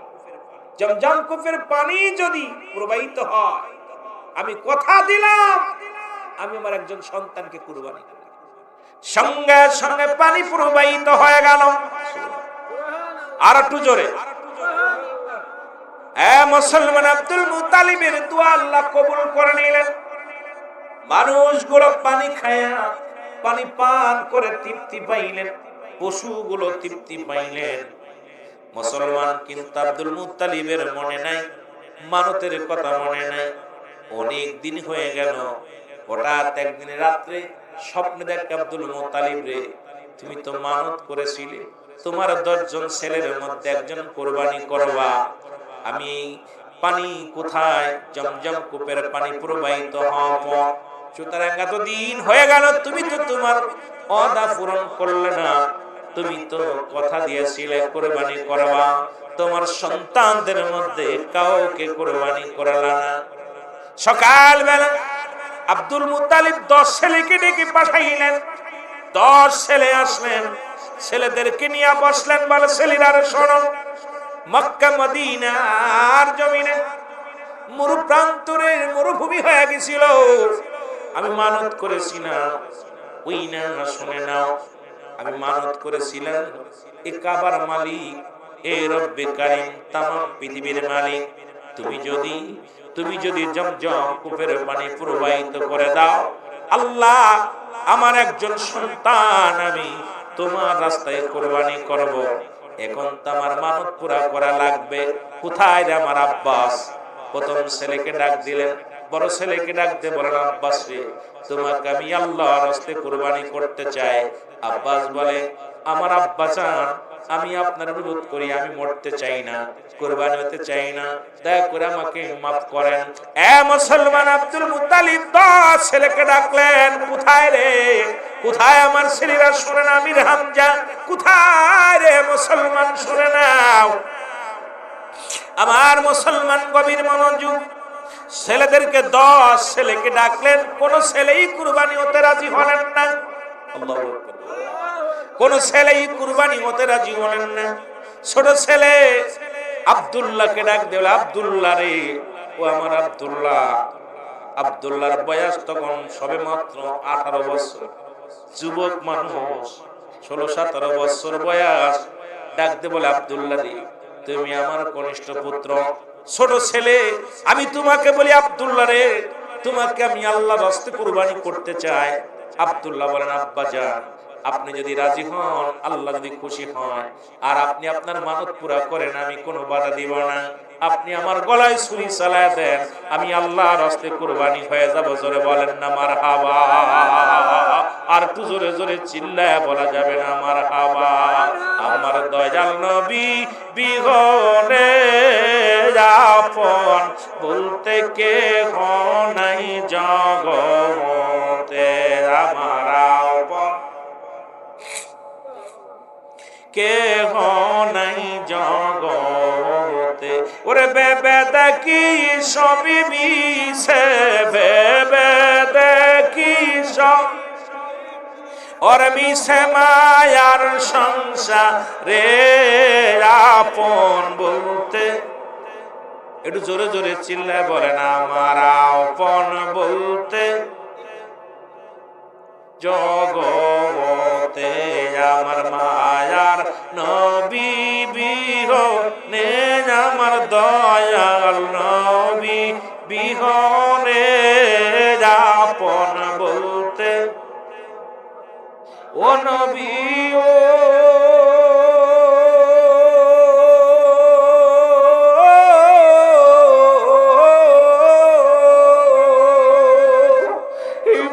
জমজম কূপের পানি যদি প্রবাহিত হয়, আমি কথা দিলাম আমি আমার একজন সন্তানকে কুরবানি করব। সঙ্গে সঙ্গে পানি প্রবাহিত হয়ে গেল। আর একটু জোরে। মুসলমান আব্দুল মুত্তালিবের দোয়া আল্লাহ কবুল করে নিলেন। মানুষগুলো পানি খায়া, পানি পান করে তৃপ্তি পাইলেন, পশুগুলো তৃপ্তি পাইলেন। মুসলমান কিন্তু আব্দুল মুত্তালিবের মনে নাই, মানতের কথা মনে নাই। অনেক দিন হয়ে গেল। হঠাৎ একদিন রাত্রে স্বপ্নে দেখে, আব্দুল মুত্তালিব রে, তুমি তো মানত করেছিলে তোমার 10 জন ছেলের মধ্যে একজন কোরবানি করবা। আমি পানি কোথায়? জমজম কূপের পানি প্রবাহিত হব। সুতরাং এতদিন হয়ে গেল, তুমি তো তোমার ওয়াদা পূরণ করলে না। তুমি তো কথা দিয়েছিলে কোরবানি করবা, তোমার সন্তানদের মধ্যে কাউকে কোরবানি করলা না। সকালবেলা আব্দুল মুত্তালিব 10 ছেলেকে ডেকে পাঠাইলেন। 10 ছেলে আসলেন, ছেলেদেরকে নিয়ে বসলেন। বলে, ছেলেরা শোনো, মক্কা মদিনার জমিনে মরুপ্রান্তরের মরুভূমি হয়ে গেছিল। আমি মানত করেছি না, ওই না শুনে নাও। আমি মানত করেছিলাম, এ কাবার মালিক, এ রব্বে কারীম, তামাম পৃথিবীর মালিক, তুমি যদি জমজম কূপের পানি প্রবাহিত করে দাও, আল্লাহ, আমার একজন সন্তান আমি তোমার রাস্তায় কোরবানি করব। এখন তো আমার মানত পুরা করা লাগবে। কোথায় রে আমার আব্বাস? প্রথম ছেলেকে ডাক দিলেন, বড় ছেলেকে ডাক দিয়ে বলেন, আব্বাস রে, তোমাকে আমি আল্লাহর রাস্তায় কোরবানি করতে চাই। আব্বাস বলে, আমার আব্বা চান, আমি আপনার অনুরোধ করি, আমি মরতে চাই না, কোরবানি হতে চাই না, দয়া করে আমাকে মাফ করেন। এ মুসলমান আব্দুল মুত্তালিব 10 ছেলেকে ডাকলেন, কোথায় রে, কোথায় আমার ছেলেরা? শুনে না, আমির হামজা কোথায় রে? মুসলমান শুনে নাও, আমার মুসলমান গভীর মনোযোগ। ছেলেদেরকে 10 ছেলেকে ডাকলেন, কোন ছেলেই কুরবানি হতে রাজি হলেন না। আল্লাহু আকবার। কোন ছেলেই কুরবানি হতে রাজি হলেন না। ছোট ছেলে আব্দুল্লাহকে ডাক দিল, আব্দুল্লাহ রে, ও আমার আব্দুল্লাহ। আব্দুল্লাহর বয়স তখন সবে মাত্র 18 বছর, যুবক মানুষ, 16-17 বছর বয়স। ডাক দিয়ে বলে, আব্দুল্লাহ রে, তুমি আমার কনিষ্ঠ পুত্র, ছোট ছেলে, আমি তোমাকে বলি, আব্দুল্লাহ রে, তোমাকে আমি আল্লাহর রাস্তায় কুরবানি করতে চাই। আব্দুল্লাহ বলেন, আব্বা জান, আপনি যদি রাজি হন, আল্লাহ যদি খুশি হয়, আর আপনি আপনার মানত পুরা করেন, আমি কোনো বাধা দিব না। আপনি আমার গলায় ছুরি চালায় দেন, আমি আল্লাহর রাস্তায় কুরবানি হয়ে যাব। জোরে বলেন না মারহাবা? আর একটু জোরে জোরে চিল্লায় বলা যাবে না মারহাবা? আমার দয়াল নবী বিহনে আপন বলতে কেহ নাই জগতে, আমার আপন কেহ নাই জগতে। ওরে ওরে ভেবে দেখি সবই মিছে, ভেবে দেখি সব ওরে মিছে মায়ার সংসারে আপন বলতে, একটু জোরে জোরে চিল্লায় বলেন, আমার আপন বলতে জগতে আমার মায়ার নবী বিহনে, আমার দয়াল নবী বিহনে আপন বলতে ও নবী ও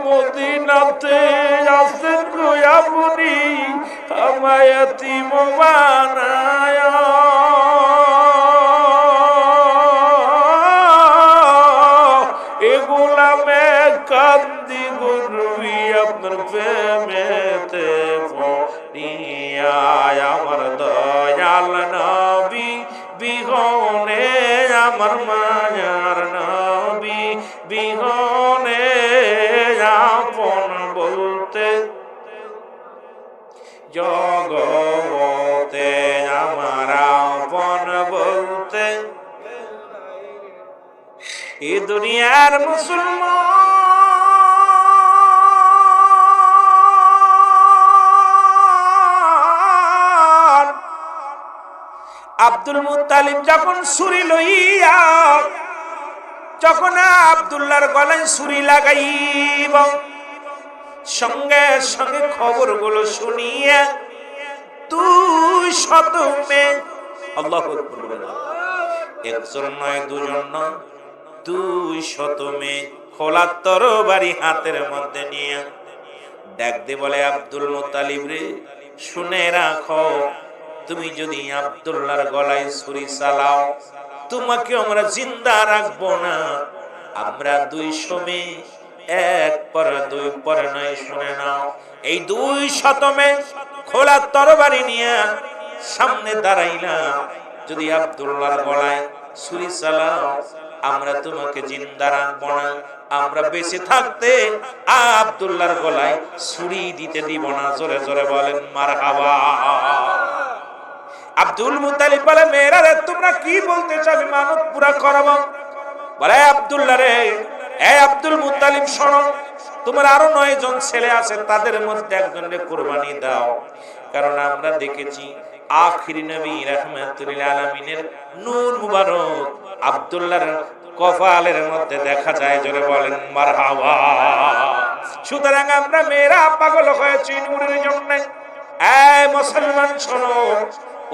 মদিনাতে আছে কয়া বুনি আমায় এতিম বানায়া, এগুলা মে কান্দি গুরুই আপনার প্রেমেতে পড়িয়া, আমার দয়াল নবী বিহনে, আমার মায়ার নবী বিহনে আপন বলতে জগতে আমার আপন বলতে এই দুনিয়ার মুসলমান আব্দুল মুত্তালিব যখন ছুরি লইয়া যখন আব্দুল্লাহর গলায় ছুরি লাগাইব, সঙ্গে সঙ্গে খবরগুলো শুনিয়া 200 মেয়ে, আল্লাহু আকবার বলেন, একজন নয় দুজন নয় 200 মেয়ে খোলা তরবারি হাতের মধ্যে নিয়ে ডাক দিয়ে বলে, আব্দুল মুত্তালিব রে, শুনে রাখো, তুমি যদি আব্দুল্লাহর গলায় ছুরি চালাও তোমাকে আমরা জিন্দা রাখবো না। আমরা 200 মেয়ে এক পরে দুই পরে নয়, শুনে নাও, এই 200 মেয়ে খোলা তরবারি নিয়ে সামনে দাঁড়াইলাম, যদি আব্দুল্লাহর গলায় ছুরি চালাও আমরা তোমাকে জিন্দা রাখবো না, আমরা বেঁচে থাকতে আব্দুল্লাহর গলায় ছুরি দিতে দিব না। জোরে জোরে বলেন মারহাবা। আব্দুল মুত্তালিব বলে, মেয়েরা রে, তোমরা কি বলতে চাও, আমি মানত পুরা করাবো। বলে, আব্দুল্লাহ রে, এই আব্দুল মুত্তালিব শোনো, তোমার আরো 9 জন ছেলে আছে, তাদের মধ্যে একজনকে কুরবানি দাও, কারণ আমরা দেখেছি আখিরি নবী রাহমাতুল লিল আলামিনের নূর মুবারক আব্দুল্লাহর কপালের মধ্যে দেখা যায়। জোরে বলেন মারহাবা। সুতরাং আমরা মেয়েরা পাগল হয়েছি নূরের জন্য। এই মুসলমান শোনো,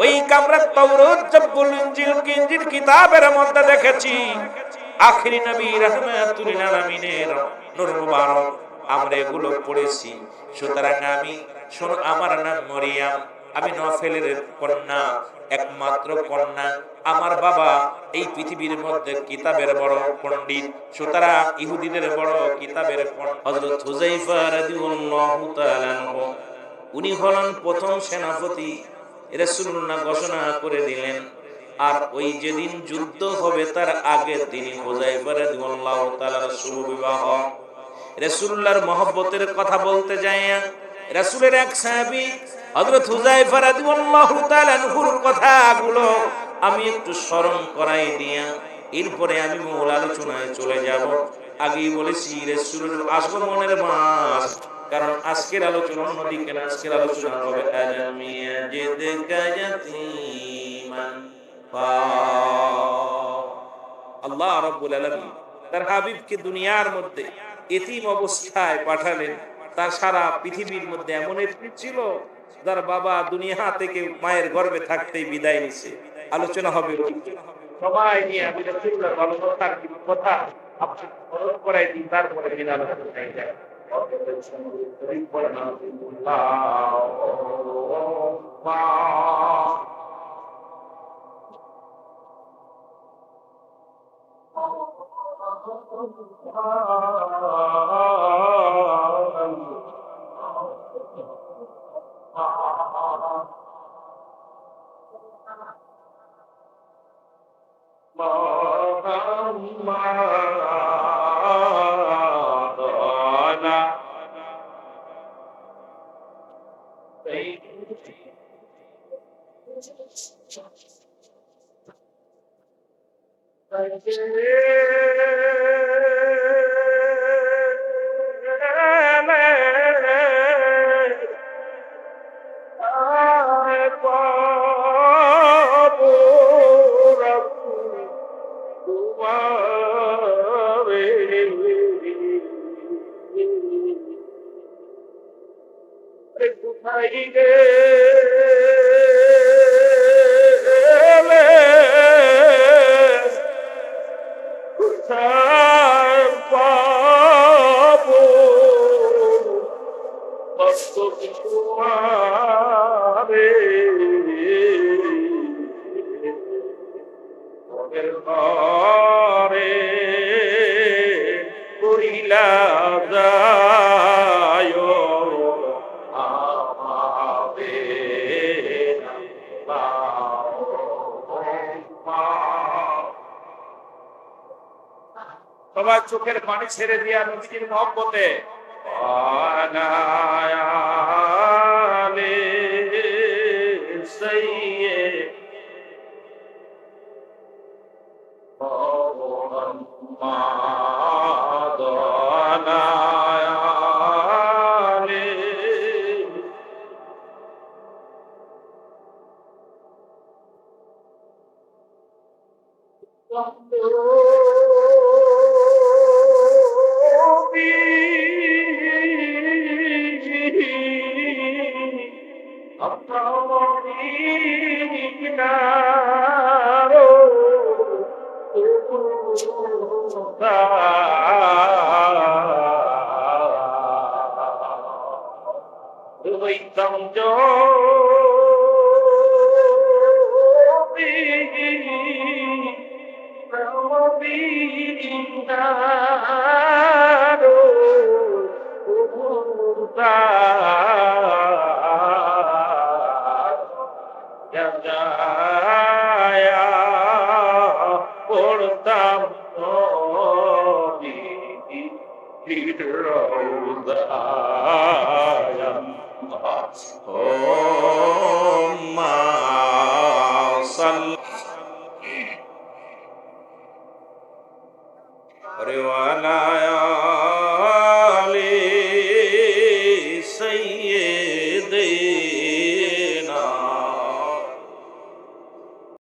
ওই আমরা তাওরাত জাবুল ইনজিল কিঞ্জিল কিতাবের মধ্যে দেখেছি আখিরি নবী রাহমাতুল লিল আলামিনের নূর মুবারক, আমরা এগুলো পড়েছি। সুতরাং আমি শোনো, আমার নাম মরিয়াম, আমি নফেলের কন্যা, একমাত্র কন্যা। আমার বাবা এই পৃথিবীর মধ্যে কিতাবের বড় পণ্ডিত, সুতরাং ইহুদিদের বড় কিতাবের পণ্ডিত হযরত হুযায়ফা রাদিয়াল্লাহু তাআলা আনহু, উনি হলেন প্রথম সেনাপতি। রাসূলুল্লাহ ঘোষণা করে দিলেন, আর ওই যেদিন যুদ্ধ হবে তার আগের দিনই হুযায়ফা রাদিয়াল্লাহু তাআলার শুভ বিবাহ। রাসূলুল্লাহর মহব্বতের কথা বলতে যায় রাসূলের এক সাহাবী হযরত হুযায়ফা রাদিয়াল্লাহু তাআলা আনহুর কথাগুলো আমি একটু স্মরণ করাই দিয়া এরপরে আমি মূল আলোচনায় চলে যাব। আগেই বলেছি রাসূলের আগমনের মাস, কারণ আজকের আলোচনা অন্যদিকে না, আজকের আলোচনা হবে আলামিয়া জিদকা ইয়াতীমান। আল্লাহ রাব্বুল আলামিন তার হাবিবকে দুনিয়ার মধ্যে এতিম অবস্থায় পাঠালেন। তার সারা পৃথিবীর মধ্যে এমন এতিম ছিল যার বাবা দুনিয়া থেকে মায়ের গর্ভে থাকতেই বিদায় নিছে। আলোচনা হবে সবাই নিয়ে, আমি রাসূলুল্লাহর ভালোবাসার কথা আপনাদের স্মরণ করাই দিই, তারপরে দিন আলোচনায় যাই। সবাই চোখের পানি ছেড়ে দিয়া নবীজির মহব্বতে পড়তাম